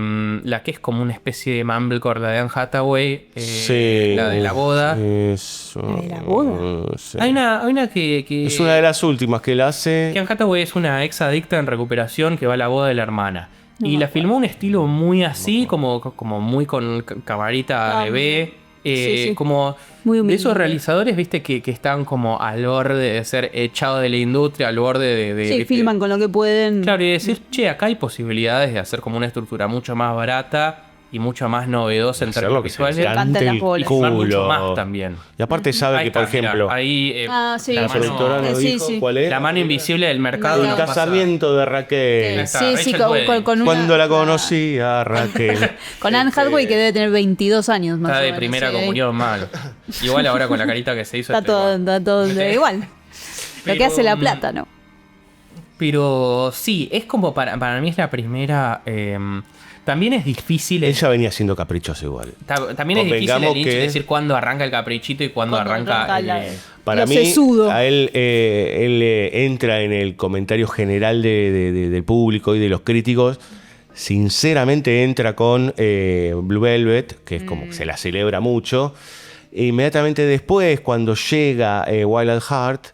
la que es como una especie de Mumblecore, la de Anne Hathaway, Sí. la de la boda. ¿La de la boda? Sí. Hay una que Es una de las últimas que él hace. que Anne Hathaway es una ex adicta en recuperación que va a la boda de la hermana. Y la filmó un estilo muy así, como muy con camarita bebé. sí. Como Muy de humilde. esos realizadores, viste, que están como al borde de ser echados de la industria, al borde de Sí, filman con lo que pueden. Claro, y decir, che, acá hay posibilidades de hacer como una estructura mucho más barata y mucho más novedosa en Hacer términos lo que se visuales. les Cantan cante las el bolas. Y filmar mucho culo. más también. Y aparte sabe Ahí que, por está, mirá, ejemplo, ahí, Sí, la la mano- productora nos sí, dijo sí. cuál es. la mano invisible del mercado. El no pasa. casamiento de Raquel. está, Sí, Rachel con, Weisz. con una. Cuando la conocí a Raquel. Con Anne Hathaway, que debe tener 22 años más Está o de menos. primera sí. comunión mal. Igual ahora con la carita que se hizo. Está todo igual. Lo que Pero, hace la plata, ¿no? Pero sí, es como para mí es la primera. También es difícil. Ella venía haciendo caprichos igual. También es difícil Convengamos el Lynch que- decir cuándo arranca el caprichito y cuándo Cuando arranca arranca el. la- Para Lo mí, sesudo. a él entra en el comentario general del público y de los críticos. Sinceramente entra con Blue Velvet, que es como que se la celebra mucho. E inmediatamente después, cuando llega Wild at Heart,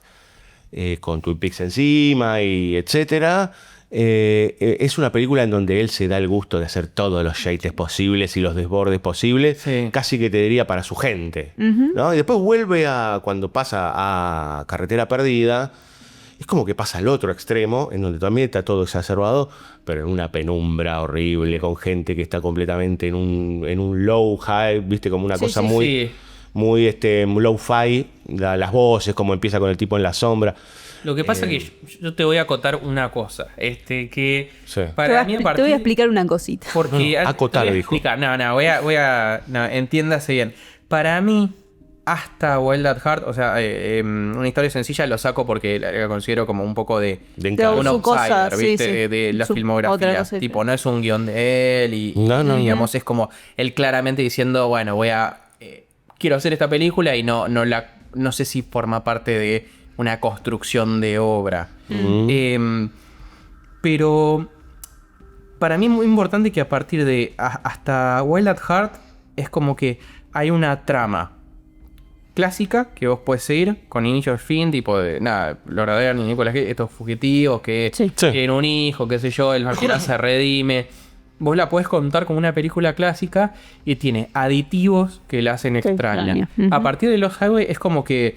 con Twin Peaks encima y etcétera, es una película en donde él se da el gusto de hacer todos los shades posibles y los desbordes posibles, Sí. casi que te diría para su gente, ¿no? Y después vuelve cuando pasa a Carretera Perdida, es como que pasa al otro extremo, en donde también está todo exacerbado, pero en una penumbra horrible, con gente que está completamente en un low high, viste, como una cosa muy... Sí. Muy low-fi, las voces, como empieza con el tipo en la sombra. Lo que pasa es que yo te voy a acotar una cosa. Que Sí. para mí a te partir- voy a explicar una cosita. Porque No, acotar, te voy a dijo. explicar. No, entiéndase bien. Para mí, hasta Wild at Heart, o sea, una historia sencilla lo saco porque la considero como un poco de encargo. un su outsider, cosa, sí, ¿viste? sí. De la Su- otra filmografía. cosa, Tipo, no es un guión de él y digamos, es como él claramente diciendo, bueno, quiero hacer esta película y no sé si forma parte de una construcción de obra. Pero para mí es muy importante que a partir de hasta Wild at Heart es como que hay una trama clásica que vos puedes seguir con inicio y fin, tipo de Laura Dern y Nicolas Cage, estos fugitivos que Sí. tienen un hijo, qué sé yo, el al final se redime. Vos la podés contar como una película clásica y tiene aditivos que la hacen extraña. extraña. Ujú. A partir de Los Highway es como que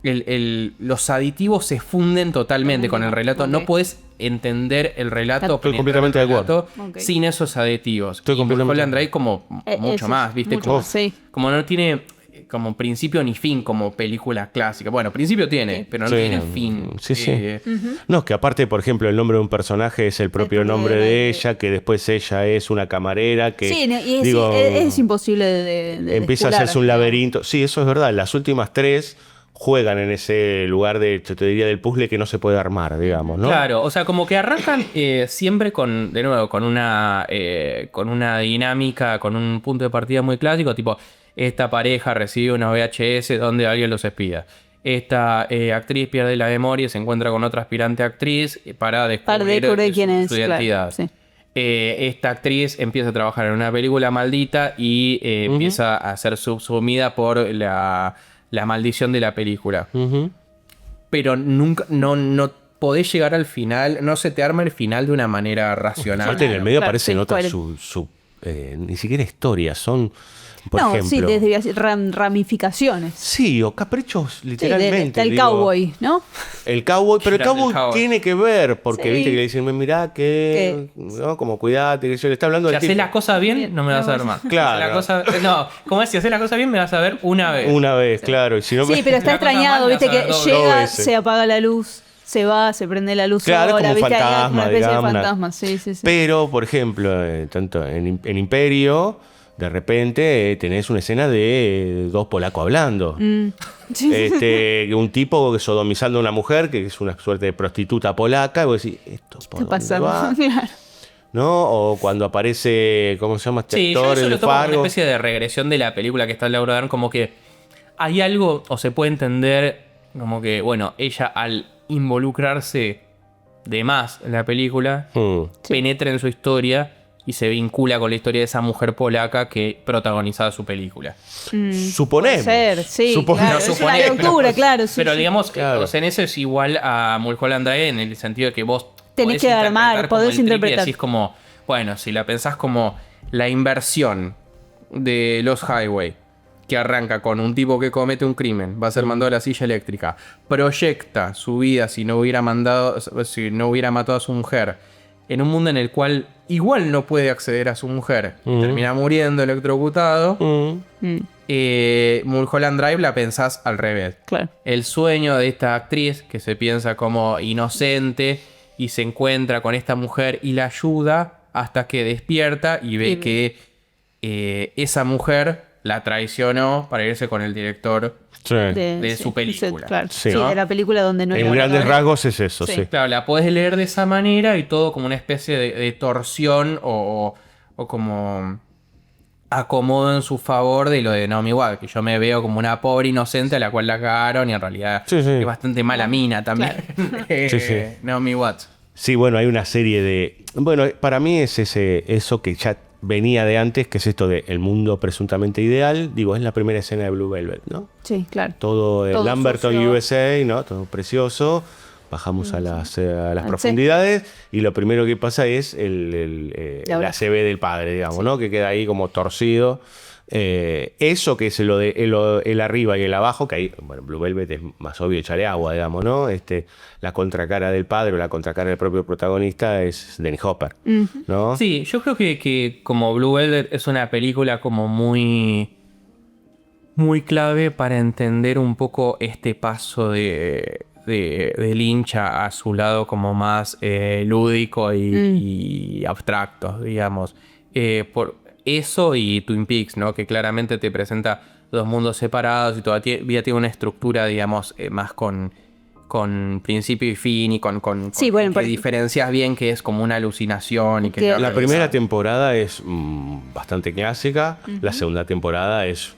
los aditivos se funden totalmente con el relato. No podés entender el relato, Estoy penetrar completamente el de acuerdo. relato Ok. sin esos aditivos. Estoy Y completamente Mulholland de Drive como mucho eso, más, ¿viste? mucho Como, más, sí. como no tiene como principio ni fin como película clásica. Bueno, principio tiene, pero no Sí, tiene fin. sí, sí. Eh, No, es que aparte, por ejemplo, el nombre de un personaje es el propio propio nombre de- de ella, que después ella es una camarera, que Sí, y es, digo, es imposible de empieza a despular, hacerse un digamos. laberinto. Sí, eso es verdad. Las últimas tres juegan en ese lugar de, yo te diría, del puzzle que no se puede armar, digamos, ¿no? Claro, o sea, como que arrancan siempre de nuevo, con una dinámica, con un punto de partida muy clásico, tipo, esta pareja recibe una VHS donde alguien los espía. Esta actriz pierde la memoria y se encuentra con otra aspirante actriz para descubrir quién es, su claro, identidad. sí. Esta actriz empieza a trabajar en una película maldita y empieza a ser subsumida por la maldición de la película. Ujú. Pero nunca, no podés llegar al final, no se te arma el final de una manera racional. Aparte, en el medio Claro, aparecen sí, otras coherente. ni siquiera historias, son, por No, ejemplo... sí, desde ramificaciones. Sí, o caprichos, Sí, literalmente. está el digo, cowboy, ¿no? El cowboy, pero el Grande el cowboy cowboy. tiene que ver, porque Sí. viste que le dicen, mirá que, ¿no? Como cuidate, que yo le está hablando Si del haces tipo las cosas bien, no me vas a ver más. Claro. Si haces la cosa- no, como es, si haces las cosas bien, me vas a ver una vez. una vez, claro, y si no... Sí, pero está Una cosa extrañado, mala, viste, o sea, que dos llega, veces. se apaga la luz, se va, se prende la luz Claro, sola, como viste, hay fantasma, una especie digamos, de una- fantasma, sí. Pero, por ejemplo, tanto en Imperio, de repente tenés una escena de dos polacos hablando. Un tipo sodomizando a una mujer que es una suerte de prostituta polaca, y vos decís, ¿esto por dónde va? Claro. ¿No? O cuando aparece, ¿cómo se llama este Sí, yo actor? eso El lo tomo como una Fargo. especie de regresión de la película que está Laura Dern, como que hay algo, o se puede entender, como que, bueno, ella al involucrarse de más en la película, penetra en su historia y se vincula con la historia de esa mujer polaca que protagonizaba su película. Suponemos. Puede ser, sí. Suponemos. Claro, No, es una suponemos, locura, pero- claro. Sí, Pero sí. digamos, Claro. o sea, en eso es igual a Mulholland Drive en el sentido de que vos Tenés podés que armar, interpretar como podés el trip y interpretar. decís como, bueno, si la pensás como la inversión de Los Highway, que arranca con un tipo que comete un crimen, va a ser mandado a la silla eléctrica, proyecta su vida si no hubiera matado a su mujer, en un mundo en el cual igual no puede acceder a su mujer, termina muriendo electrocutado. Mulholland Drive la pensás al revés. Claro. El sueño de esta actriz que se piensa como inocente y se encuentra con esta mujer y la ayuda hasta que despierta y ve que esa mujer la traicionó para irse con el director Sí. de su película. Claro. Sí. Sí, de la película donde no En era. grandes rasgos es eso, sí. Claro, la podés leer de esa manera y todo como una especie de torsión o como acomodo en su favor de lo de Naomi Watts, que yo me veo como una pobre inocente a la cual la cagaron y en realidad Sí, sí. es bastante mala mina también. Sí, sí. Naomi Watts. Sí, bueno, hay una serie de... Bueno, para mí es eso que ya venía de antes, que es esto de el mundo presuntamente ideal. Digo, es la primera escena de Blue Velvet, ¿no? Sí, claro. Todo Todo Lamberton, sucio. USA, ¿no? Todo precioso. Bajamos a las profundidades y lo primero que pasa es la CB del padre, digamos, ¿no? Que queda ahí como torcido. Eso que es lo de el arriba y el abajo, que ahí, bueno, Blue Velvet es más obvio echarle agua, digamos, ¿no? La contracara del padre o la contracara del propio protagonista es Dennis Hopper, ¿no? Sí, yo creo que como Blue Velvet es una película como muy clave para entender un poco este paso de Lynch a su lado como más lúdico y abstracto, digamos. Por eso y Twin Peaks, ¿no? Que claramente te presenta dos mundos separados y todavía tiene una estructura, digamos, más con principio y fin y con Sí, bueno, que diferencias bien que es como una alucinación y que La primera temporada es bastante clásica, la segunda temporada es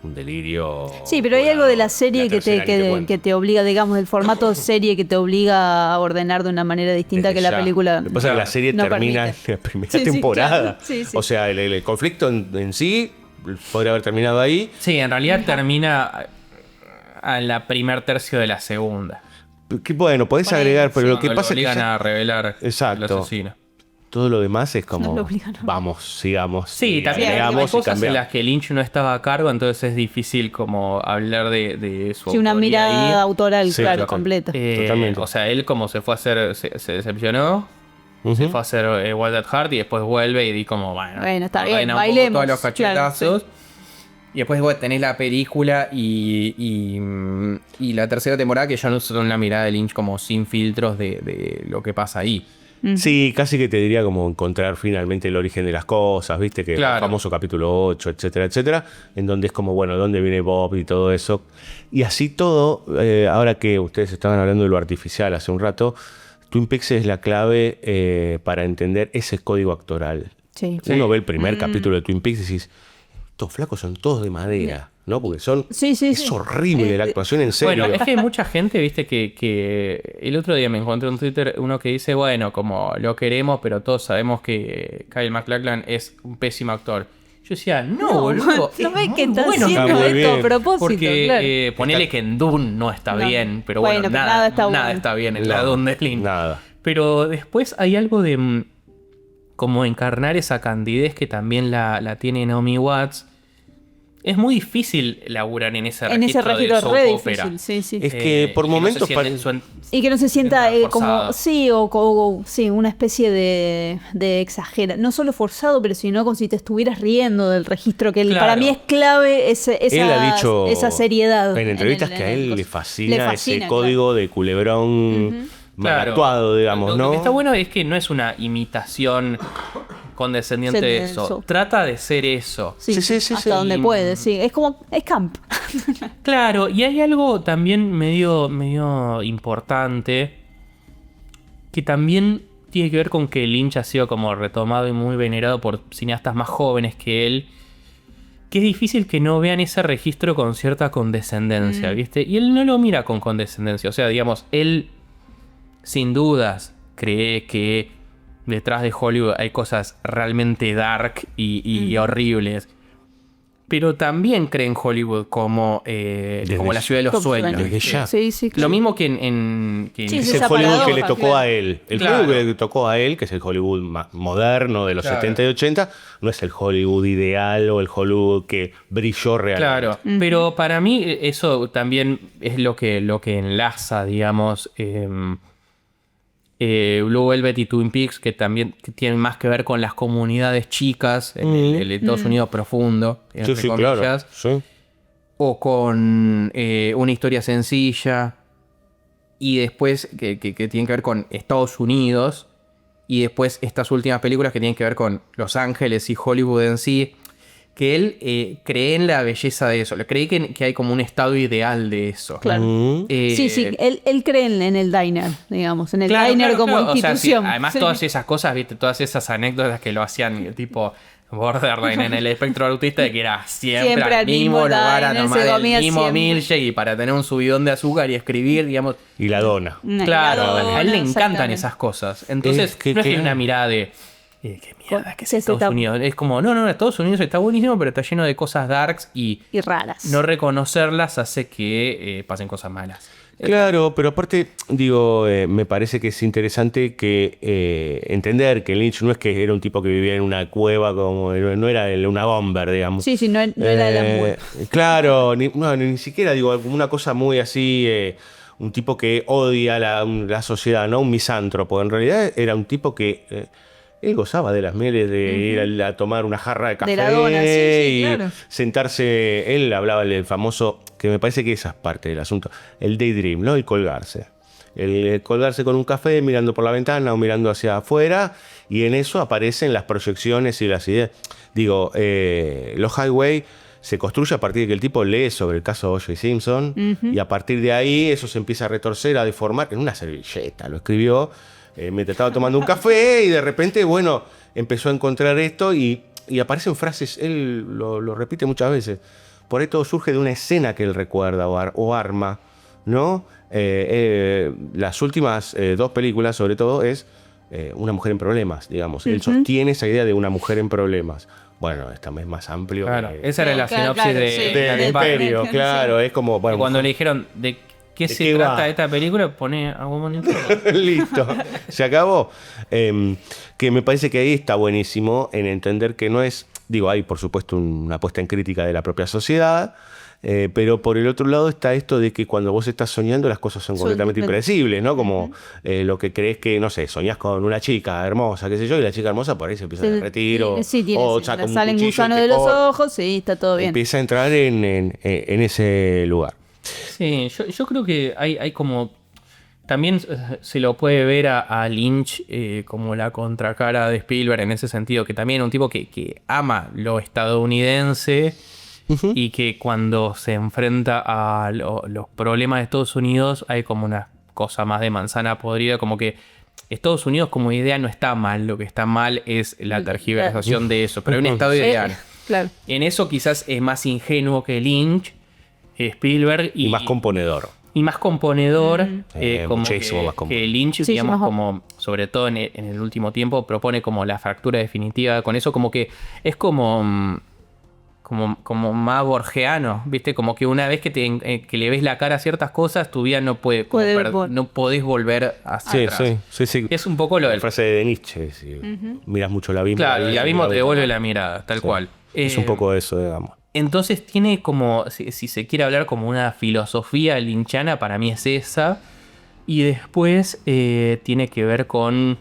un delirio. Sí, pero hay algo de la serie La tercera ni te cuento. que te obliga, digamos, del formato serie que te obliga a ordenar de una manera distinta que la Ya. película. Lo que pasa es que la serie no termina permite. en la primera Sí, sí, temporada. claro. Sí, sí. O sea, el conflicto en sí podría haber terminado ahí. Sí, en realidad termina a la primer tercio de la segunda. Que bueno, podés agregar, pero Sí, lo que cuando pasa es que obligan ya a revelar Exacto. el asesino. todo lo demás es como, No lo obligan, no. vamos, sigamos. Sí, y también hay agregamos y cosas en cambiamos. las que Lynch no estaba a cargo, entonces es difícil como hablar de su Sí, una autoría mirada ahí. autoral, Sí, claro, total. completa. Totalmente. O sea, él como se fue a hacer, se decepcionó, se fue a hacer Wild at Heart y después vuelve y di como, bueno, Está bien, ordena un poco bailemos. todos los Claro, cachetazos. Y después vos tenés la película y la tercera temporada que ya no son la mirada de Lynch como sin filtros de lo que pasa ahí. Sí, casi que te diría como encontrar finalmente el origen de las cosas, ¿viste? Que Claro. el famoso capítulo 8, etcétera, etcétera, en donde es como, bueno, ¿dónde viene Bob y todo eso? Y así todo, ahora que ustedes estaban hablando de lo artificial hace un rato, Twin Peaks es la clave para entender ese código actoral. Sí. Uno ve el primer capítulo de Twin Peaks y decís, estos flacos son todos de madera, ¿no? Porque son... Sí, sí, es sí. horrible la actuación, en serio. Bueno, es que hay mucha gente, viste, que el otro día me encontré en Twitter uno que dice, bueno, como lo queremos, pero todos sabemos que Kyle MacLachlan es un pésimo actor. Yo decía, no, boludo. No es ves muy que está bueno haciendo Está muy esto a bien. propósito, Porque claro. ponele que en Dune no está No. bien, pero Bueno, bueno, pero nada nada está está bueno. bien en la No, Dune de Lynch. nada. Pero después hay algo de como encarnar esa candidez que también la tiene Naomi Watts. Es muy difícil laburar en ese En ese registro registro del soap re opera. difícil, sí, sí. Es que por y no se momentos... siente Y que no se sienta sienta como, forzado. sí, sí, una especie de exagera. No solo forzado, pero sino como si te estuvieras riendo del registro que él, Claro. para mí es clave esa Él ha dicho esa seriedad. en entrevistas el- que a en el él le coso. fascina ese código de culebrón mal Claro. actuado, digamos, Lo ¿no? que está bueno es que no es una imitación condescendiente de eso. Trata de ser eso. Sí, hasta donde puede, sí. Es como, es camp. Claro, y hay algo también medio importante que también tiene que ver con que Lynch ha sido como retomado y muy venerado por cineastas más jóvenes que él, que es difícil que no vean ese registro con cierta condescendencia, ¿viste? Y él no lo mira con condescendencia, o sea, digamos, él sin dudas cree que detrás de Hollywood hay cosas realmente dark y horribles. Pero también cree en Hollywood como la ciudad de los sueños. Sí, claro. Lo mismo que en es el Hollywood que le tocó a él. El Hollywood que le tocó a él, que es el Hollywood moderno de los 70 y 80, no es el Hollywood ideal o el Hollywood que brilló realmente. Claro, pero para mí eso también es lo que enlaza, digamos, Blue Velvet y Twin Peaks, que también tienen más que ver con las comunidades chicas, el Estados Unidos profundo, entre comillas, claro. o con una historia sencilla, y después que tienen que ver con Estados Unidos, y después estas últimas películas que tienen que ver con Los Ángeles y Hollywood en sí, que él cree en la belleza de eso, cree que hay como un estado ideal de eso. Claro. Sí, él cree en el diner, digamos, en el diner como institución. O sea, además todas esas cosas, viste, todas esas anécdotas que lo hacían tipo borderline en el espectro autista, de que era siempre al mismo lugar a tomar el mismo milkshake y para tener un subidón de azúcar y escribir, digamos. Y la dona. Claro, a él le encantan esas cosas. Entonces, no es que una mirada de... qué mierda que es Estados Unidos. Es como, no, Estados Unidos está buenísimo, pero está lleno de cosas darks y raras. No reconocerlas hace que pasen cosas malas. Claro, pero aparte, digo, me parece que es interesante que entender que Lynch no es que era un tipo que vivía en una cueva, como no era una bomber, digamos. Sí, no era la muerte. Claro, ni siquiera, digo, como una cosa muy así, un tipo que odia la sociedad, ¿no? Un misántropo. En realidad era un tipo que... él gozaba de las mieles de ir a tomar una jarra de café, de la dona, sí, claro. Sentarse. Él hablaba del famoso, que me parece que esa es parte del asunto, el daydream, ¿no? El colgarse. El colgarse con un café, mirando por la ventana o mirando hacia afuera, y en eso aparecen las proyecciones y las ideas. Digo, Los Highway se construye a partir de que el tipo lee sobre el caso O.J. Simpson, y a partir de ahí eso se empieza a retorcer, a deformar. En una servilleta lo escribió. Mientras estaba tomando un café y de repente, bueno, empezó a encontrar esto y aparecen frases, él lo repite muchas veces. Por ahí todo surge de una escena que él recuerda o arma, ¿no? Las últimas dos películas, sobre todo, es una mujer en problemas, digamos. Él sostiene esa idea de una mujer en problemas. Bueno, esta vez es más amplio. Claro, esa era la sinopsis del Imperio, claro. Es como, bueno, cuando le dijeron ¿de qué se trata esta película? Pone a Woman in Trouble. Listo, se acabó. Que me parece que ahí está buenísimo en entender que no es... Digo, hay por supuesto una puesta en crítica de la propia sociedad, pero por el otro lado está esto de que cuando vos estás soñando las cosas son completamente impredecibles, ¿no? Como lo que crees que, no sé, soñás con una chica hermosa, qué sé yo, y la chica hermosa por ahí se empieza a derretir o saca un salen cuchillo gusanos de los ojos, sí, está todo bien. Empieza a entrar en ese lugar. Sí, yo creo que hay como... También se lo puede ver a Lynch como la contracara de Spielberg en ese sentido, que también es un tipo que ama lo estadounidense y que cuando se enfrenta a los problemas de Estados Unidos hay como una cosa más de manzana podrida, como que Estados Unidos como idea no está mal, lo que está mal es la tergiversación de eso, pero hay un estado ideal. Claro. En eso quizás es más ingenuo que Lynch, Spielberg y más componedor. Y más componedor, como muchísimo más componedor. Que Lynch, digamos, como sobre todo en el último tiempo, propone como la fractura definitiva con eso, como que es como más borgiano, ¿viste? Como que una vez que le ves la cara a ciertas cosas, tu vida no no podés volver hacia atrás. Sí. Es un poco lo la frase de Nietzsche, si miras mucho el abismo. Claro, el abismo te devuelve la mirada, tal cual. Es un poco eso, digamos. Entonces tiene como, si se quiere hablar como una filosofía lynchiana, para mí es esa. Y después tiene que ver con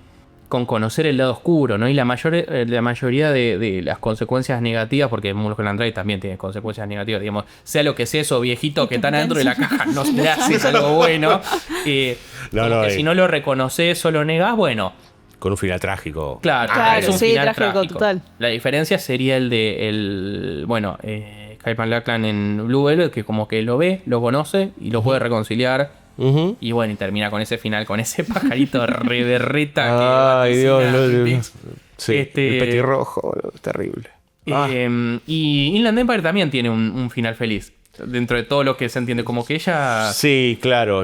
conocer el lado oscuro, ¿no? Y la mayoría de las consecuencias negativas, porque Mulholland Drive también tiene consecuencias negativas, digamos, sea lo que sea eso viejito que están adentro de la caja, no le haces algo bueno. Si no lo reconoces o lo negás, bueno, con un final trágico. Claro, Claro, es un sí, final trágico trágico. total. La diferencia sería el de Kyle MacLachlan en Blue Velvet, que como que lo ve, lo conoce y lo puede reconciliar. Ujú. Y bueno, y termina con ese final, con ese pajarito re berreta. Ay, que Dios, vaticina no, Twin no. Peaks. Sí, el petirrojo, boludo, terrible. Y Inland Empire también tiene un final feliz. Dentro de todo lo que se entiende, como que ella. Sí, claro,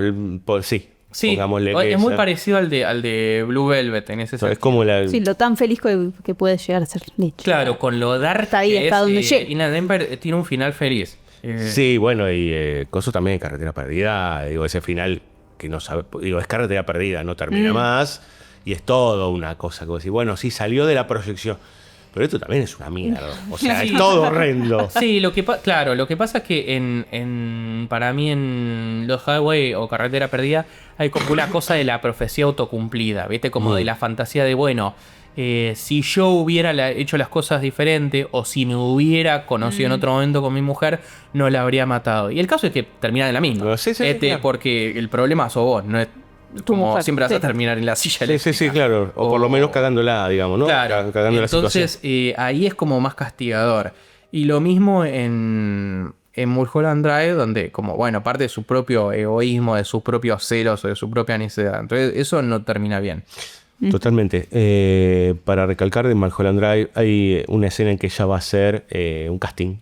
sí. Sí, Pongámosle que es muy esa- parecido al de Blue Velvet en ese o sea, sentido. es como la... Sí, lo tan feliz que puede llegar a ser Lynch. Claro, con lo dark Está ahí, que está es, donde llega. Inland Empire tiene un final feliz. Sí, bueno, y Coso también, Carretera Perdida, digo, ese final que no sabe, digo, es Carretera Perdida, no termina más, y es todo una cosa que vos decís, bueno, sí, salió de la proyección, pero esto también es una mierda, o sea, Sí. es todo horrendo. Sí, lo que pasa es que para mí en Los Highway o Carretera Perdida hay como una cosa de la profecía autocumplida, ¿viste? Como de la fantasía de, bueno, si yo hubiera hecho las cosas diferente o si me hubiera conocido en otro momento con mi mujer, no la habría matado. Y el caso es que termina en la misma. Sí, claro. Porque el problema sos vos, no es Tu como mujer, siempre vas a sí. terminar en la silla Sí, eléctrica. sí, claro, o por lo menos cagándola, digamos, ¿no? Claro, Cagando la situación. entonces ahí es como más castigador. Y lo mismo en Mulholland Drive, donde como, bueno, parte de su propio egoísmo, de sus propios celos o de su propia necedad. Entonces eso no termina bien. Totalmente. Para recalcar de Mulholland Drive, hay una escena en que ella va a hacer un casting.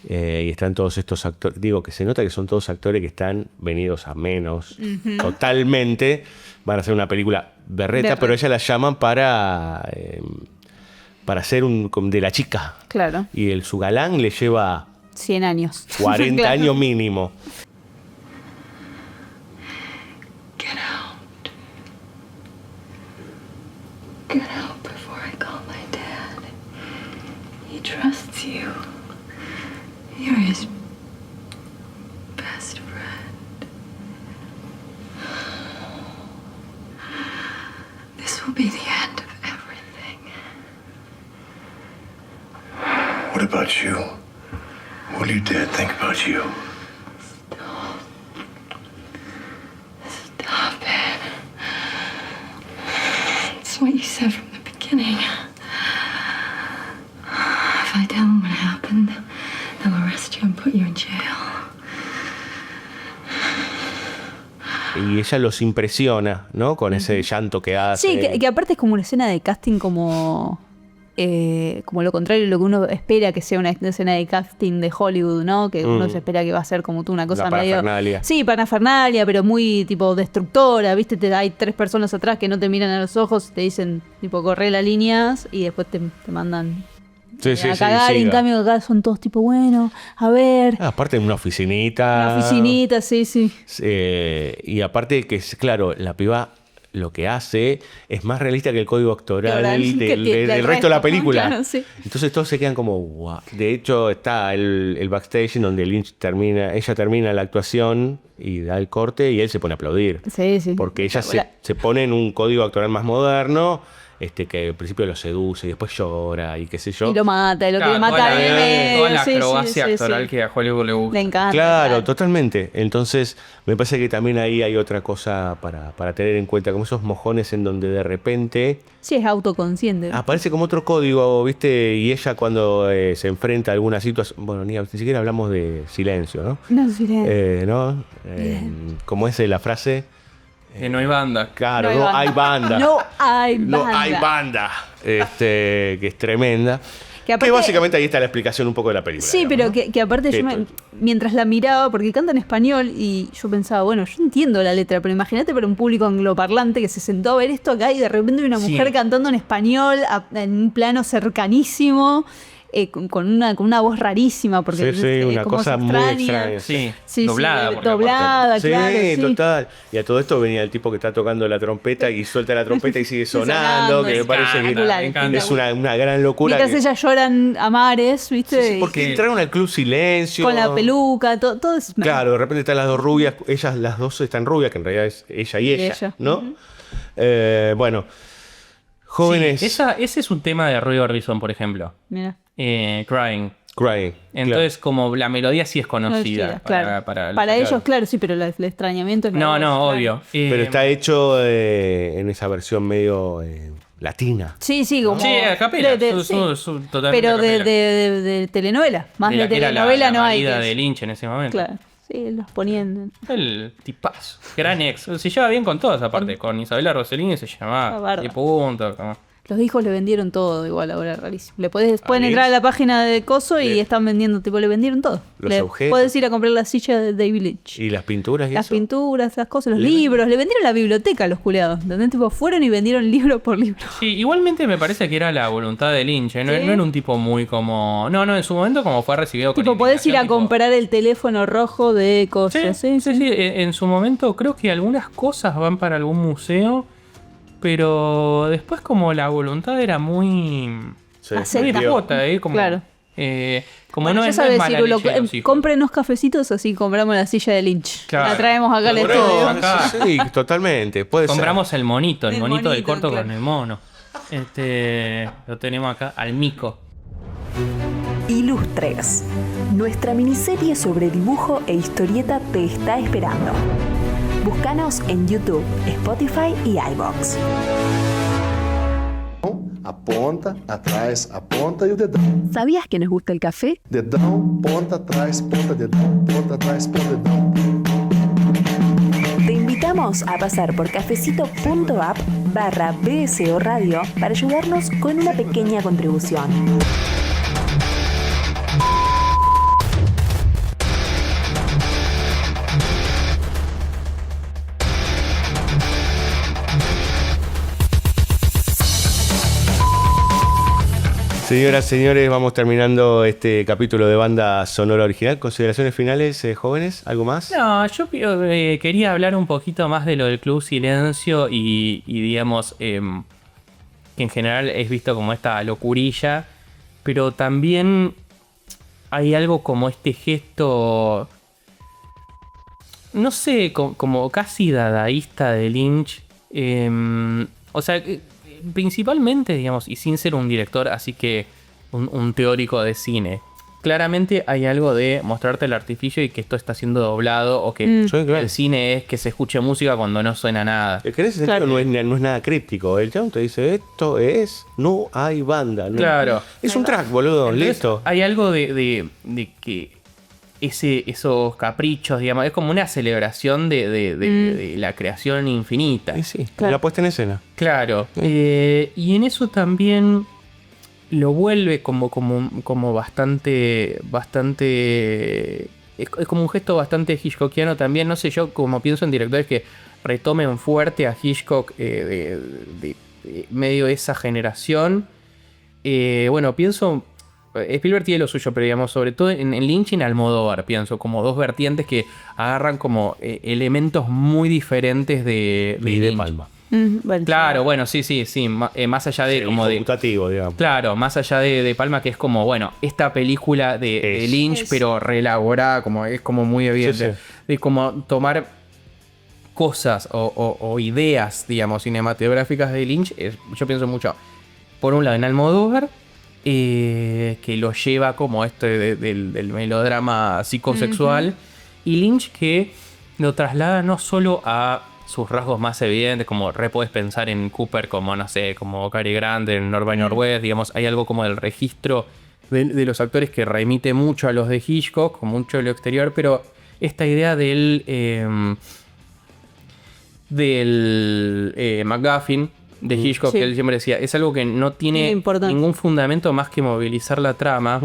Y están todos estos actores. Digo, que se nota que son todos actores que están venidos a menos. Totalmente. Van a hacer una película berreta, pero ella la llaman para hacer de la chica. Claro, Y su galán le lleva 100 años. 40 Claro. años mínimo. Get out. Get out before I call my dad. He trusts you. You're his best friend. This will be the end of everything. What about you? What do your dad think about you? Stop it. It's what you said from the beginning. If I tell him what happened, they'll arrest you and put you in jail. Y ella los impresiona, ¿no? Con ese llanto que hace. Sí, que aparte es como una escena de casting como lo contrario de lo que uno espera que sea una escena de casting de Hollywood, ¿no? Que uno se espera que va a ser como tú una cosa La medio... parafernalia. Sí, parafernalia, pero muy tipo destructora, ¿viste? Hay 3 personas atrás que no te miran a los ojos, te dicen tipo corre las líneas y después te mandan Sí, a cagar. Y en cambio acá son todos tipo, bueno, a ver, Aparte en una oficinita. una oficinita, sí. Y aparte que, claro, la piba lo que hace es más realista que el código actoral del resto de la película. Claro, sí. Entonces todos se quedan como, wow. De hecho está el backstage en donde ella termina la actuación y da el corte y él se pone a aplaudir. Sí. Porque ella se pone en un código actoral más moderno, que al principio lo seduce y después llora y qué sé yo. Y lo mata, y lo quiere Claro, matar. toda la Sí, acrobacia sí. actoral que a Hollywood le gusta. Le encanta. Claro, totalmente. Entonces, me parece que también ahí hay otra cosa para tener en cuenta, como esos mojones en donde de repente Sí, es autoconsciente. aparece como otro código, ¿viste? Y ella cuando se enfrenta a alguna situación, bueno, ni siquiera hablamos de silencio, ¿no? No sé. ¿No? ¿Cómo es la frase? Que no hay banda. Claro, no hay banda. No hay banda. No hay banda. Que es tremenda. Que aparte- Que básicamente ahí está la explicación un poco de la película. Sí, digamos, pero ¿no? que aparte Que yo mientras la miraba, porque canta en español y yo pensaba, bueno, yo entiendo la letra, pero imagínate para un público angloparlante que se sentó a ver esto acá y de repente hay una Sí. mujer cantando en español en un plano cercanísimo, con una voz rarísima, porque Sí, una como cosa se muy extraña. extraña. Sí, Sí, doblada. sí, porque doblada, Sí, claro, sí. total. Y a todo esto venía el tipo que está tocando la trompeta y suelta la trompeta y sigue sonando, que me parece que me encanta. es una gran locura. Mientras que- ellas lloran a mares, ¿viste? Sí, porque entraron al club silencio. Con la peluca, todo es... Claro, de repente están las dos rubias, ellas las dos están rubias, que en realidad es ella y ella, ella. ¿no? Bueno, jóvenes. Sí, ese es un tema de Roy Orbison, por ejemplo. Mira. Crying. Crying. Entonces, como la melodía sí es conocida. Claro. Para ellos, claro, sí, pero el extrañamiento es la voz, claro. Obvio. Pero está hecho en esa versión medio latina. Sí, como... Sí, a capela. Totalmente pero a capela. de telenovela. Más de telenovela no hay. La de Lynch en ese momento. Claro. Sí, los ponían. El tipazo. Gran ex. Se lleva bien con todas, aparte. Con Isabela Rossellini se llamaba. Y punto. Los hijos le vendieron todo igual ahora, rarísimo. Pueden entrar a la página de Coso y están vendiendo, le vendieron todo. Los objetos. Puedes ir a comprar la silla de David Lynch. ¿Y las pinturas y Las eso? pinturas, las cosas, los libros. Le vendieron la biblioteca a los culiados. Donde fueron y vendieron libro por libro. Sí, igualmente me parece que era la voluntad de Lynch. No era un tipo muy como... No, en su momento como fue recibido con podés ir a comprar el teléfono rojo de cosas. Sí. En su momento creo que algunas cosas van para algún museo. Pero después como la voluntad era muy... muy devota, como... Claro. Como no es mala leche, los hijos. Cómprenos cafecitos, así compramos la silla de Lynch. Claro. La traemos acá al estudio. Sí, totalmente. Compramos el monito del corto claro. con el mono. Lo tenemos acá, al mico. Ilustres. Nuestra miniserie sobre dibujo e historieta te está esperando. Búscanos en YouTube, Spotify y iVoox. Aponta, atrás, aponta e o dedão. ¿Sabías que nos gusta el café? Dedão, ponta, atrás, ponta, dedão, ponta, atrás, ponta, dedão. Te invitamos a pasar por cafecito.app/BSO Radio para ayudarnos con una pequeña contribución. Señoras, señores, vamos terminando este capítulo de banda sonora original. ¿Consideraciones finales, jóvenes? ¿Algo más? No, yo quería hablar un poquito más de lo del Club Silencio y digamos, que en general es visto como esta locurilla, pero también hay algo como este gesto, no sé, como casi dadaísta de Lynch. O sea, principalmente, digamos, y sin ser un director, así que un teórico de cine. Claramente hay algo de mostrarte el artificio y que esto está siendo doblado o que el cine es que se escuche música cuando no suena nada. Que en ese sentido no es nada críptico. El chabón te dice, esto es, no hay banda. No. Claro. Es un track, boludo, entonces, listo. Hay algo de que esos caprichos, digamos, es como una celebración de la creación infinita. Sí, claro. La puesta en escena. Claro. Y en eso también lo vuelve como bastante... Es como un gesto bastante hitchcockiano también. No sé, yo como pienso en directores que retomen fuerte a Hitchcock de medio de esa generación. Bueno, pienso... Spielberg tiene lo suyo, pero digamos, sobre todo en Lynch y en Almodóvar, pienso, como dos vertientes que agarran como elementos muy diferentes de Lynch. Palma. Bueno, claro, bueno, sí, más allá de... como de digamos. Claro, más allá de Palma, que es como, bueno, esta película de Lynch, pero reelaborada, como es como muy evidente. Sí. De como tomar cosas o ideas, digamos, cinematográficas de Lynch, yo pienso mucho, por un lado, en Almodóvar, que lo lleva como del melodrama psicosexual, y Lynch que lo traslada no solo a sus rasgos más evidentes, como puedes pensar en Cooper como, no sé, como Cary Grant en North by Northwest, digamos, hay algo como del registro de los actores que remite mucho a los de Hitchcock, con mucho de lo exterior, pero esta idea del MacGuffin de Hitchcock, que él siempre decía, es algo que no tiene ningún fundamento más que movilizar la trama.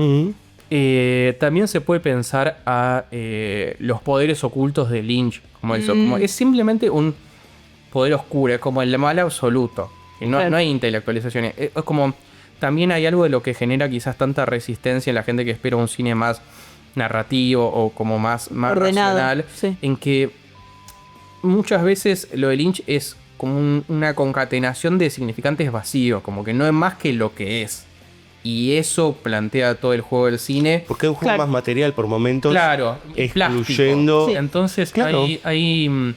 También se puede pensar a los poderes ocultos de Lynch, como eso, como es simplemente un poder oscuro, es como el mal absoluto, y no hay intelectualizaciones, es como también hay algo de lo que genera quizás tanta resistencia en la gente que espera un cine más narrativo o como más ordenado, racional, en que muchas veces lo de Lynch es como una concatenación de significantes vacíos, como que no es más que lo que es. Y eso plantea todo el juego del cine. Porque es un juego más material por momentos. Claro, excluyendo. Sí. Entonces hay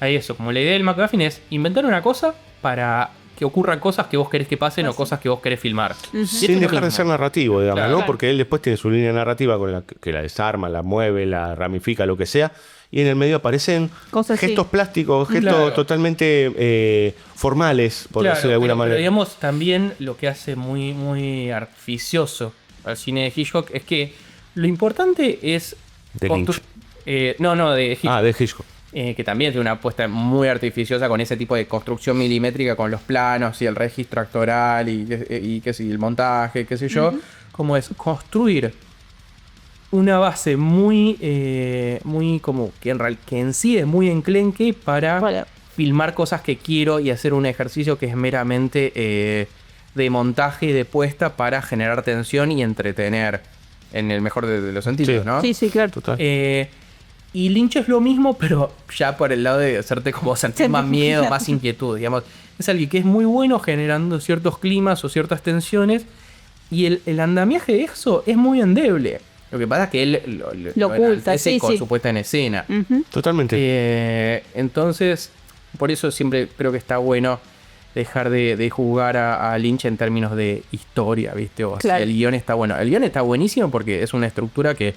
eso, como la idea del MacGuffin es inventar una cosa para que ocurran cosas que vos querés que pasen o cosas que vos querés filmar. Sin dejar de ser narrativo, digamos, Claro. ¿no? Porque él después tiene su línea narrativa con la que la desarma, la mueve, la ramifica, lo que sea. Y en el medio aparecen Cosas gestos plásticos, gestos Claro. totalmente formales, por Claro, decirlo de alguna pero manera. digamos, también lo que hace muy, muy artificioso al cine de Hitchcock es que lo importante es... De Lynch. No, de Hitchcock. Ah, de Hitchcock. Que también tiene una apuesta muy artificiosa con ese tipo de construcción milimétrica, con los planos y el registro actoral y qué sé, el montaje, qué sé yo. Como es construir una base muy como que en sí es muy enclenque para filmar cosas que quiero y hacer un ejercicio que es meramente de montaje y de puesta para generar tensión y entretener en el mejor de los sentidos, Sí. ¿no? Sí, claro. Total. Y Lynch es lo mismo, pero ya por el lado de hacerte como sentir más miedo, más inquietud, digamos. Es alguien que es muy bueno generando ciertos climas o ciertas tensiones y el andamiaje de eso es muy endeble. Lo que pasa es que él Lo oculta, enaltece sí, con sí. su puesta en escena. Totalmente. Entonces, por eso siempre creo que está bueno dejar de jugar a Lynch en términos de historia, ¿viste? O sea, Claro. el guión está bueno. El guión está buenísimo porque es una estructura que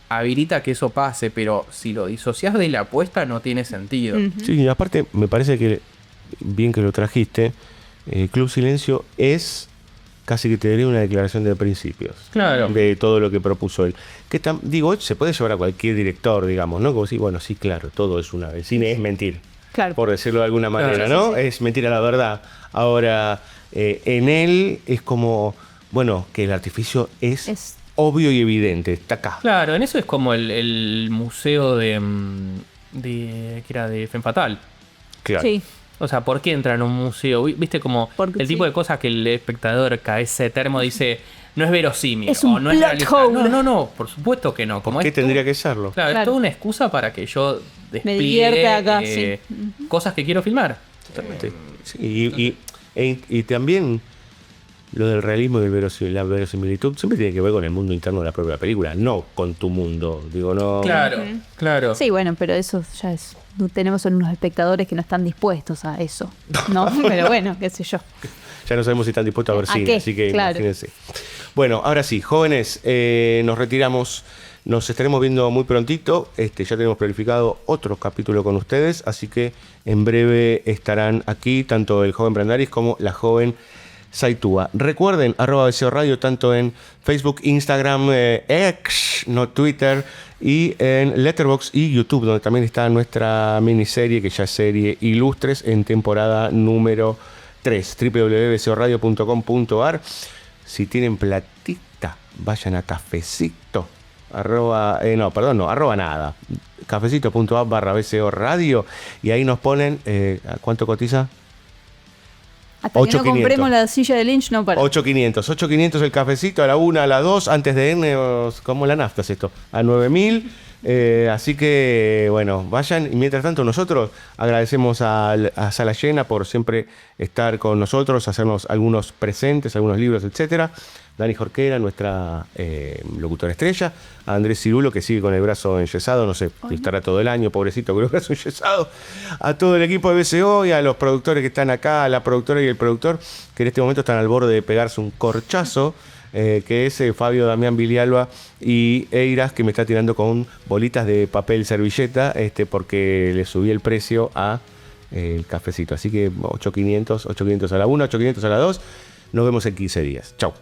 habilita que eso pase, pero si lo disocias de la apuesta no tiene sentido. Sí, y aparte me parece que, bien que lo trajiste, Club Silencio es casi que te daría una declaración de principios. Claro. De todo lo que propuso él. Que digo, se puede llevar a cualquier director, digamos, ¿no? Como si, bueno, sí, claro, todo es el cine es mentir. Claro. Por decirlo de alguna manera, Claro, ¿no? Es mentira la verdad. Ahora, en él es como, bueno, que el artificio es obvio y evidente, está acá. Claro, en eso es como el museo de que era de Femme Fatale. Claro. Sí. O sea, ¿por qué entra en un museo? Viste como Porque el tipo sí. de cosas que el espectador cabeza termo dice no es verosímil Es o un no es plot realista. hole. No, por supuesto que no. Como ¿Qué esto, tendría que serlo? Claro, Claro. es toda una excusa para que yo despliegue divierte acá, sí. cosas que quiero filmar. Totalmente. Sí, y también lo del realismo y la verosimilitud siempre tiene que ver con el mundo interno de la propia película, no con tu mundo. Digo, no. Claro. Sí, bueno, pero eso ya es. Tenemos unos espectadores que no están dispuestos a eso, ¿no? Pero bueno, qué sé yo. Ya no sabemos si están dispuestos a ver ¿A cine, qué? así que Claro. imagínense. Bueno, ahora sí, jóvenes, nos retiramos. Nos estaremos viendo muy prontito. Ya tenemos planificado otro capítulo con ustedes, así que en breve estarán aquí tanto el joven Brandaris como la joven Saitúa. Recuerden, @BCO Radio, tanto en Facebook, Instagram, X, no Twitter, y en Letterboxd y YouTube, donde también está nuestra miniserie, que ya es serie Ilustres, en temporada número 3, www.bcoradio.com.ar. Si tienen platita, vayan a Cafecito, arroba nada, cafecito.app/BCO Radio, y ahí nos ponen, ¿a cuánto cotiza? Hasta que no 8.500. compremos la silla de Lynch, no para. 8.500 el cafecito, a la 1, a la 2, antes de irnos, como la nafta es esto, a 9.000. Así que, bueno, vayan. Y mientras tanto, nosotros agradecemos a Sala Llena por siempre estar con nosotros, hacernos algunos presentes, algunos libros, etcétera. Dani Jorquera, nuestra locutora estrella. A Andrés Cirulo, que sigue con el brazo enyesado, no sé, estará todo el año, pobrecito, con el brazo enyesado. A todo el equipo de BCO y a los productores que están acá, a la productora y el productor, que en este momento están al borde de pegarse un corchazo, que es Fabio Damián Vilialba y Eiras, que me está tirando con bolitas de papel servilleta, porque le subí el precio a el cafecito. Así que 8.500 a la 1, 8.500 a la 2. Nos vemos en 15 días. Chau.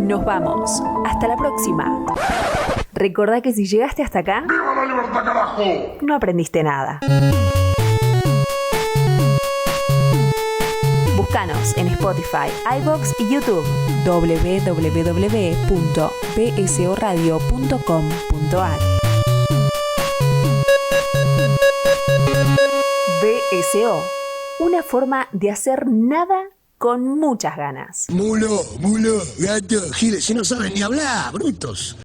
Nos vamos. Hasta la próxima. Recordá que si llegaste hasta acá, ¡Viva la libertad, carajo! no aprendiste nada. Búscanos en Spotify, iVoox y YouTube. www.bsoradio.com.ar BSO, una forma de hacer nada con muchas ganas. Mulo, gato, giles, si no saben ni hablar, brutos.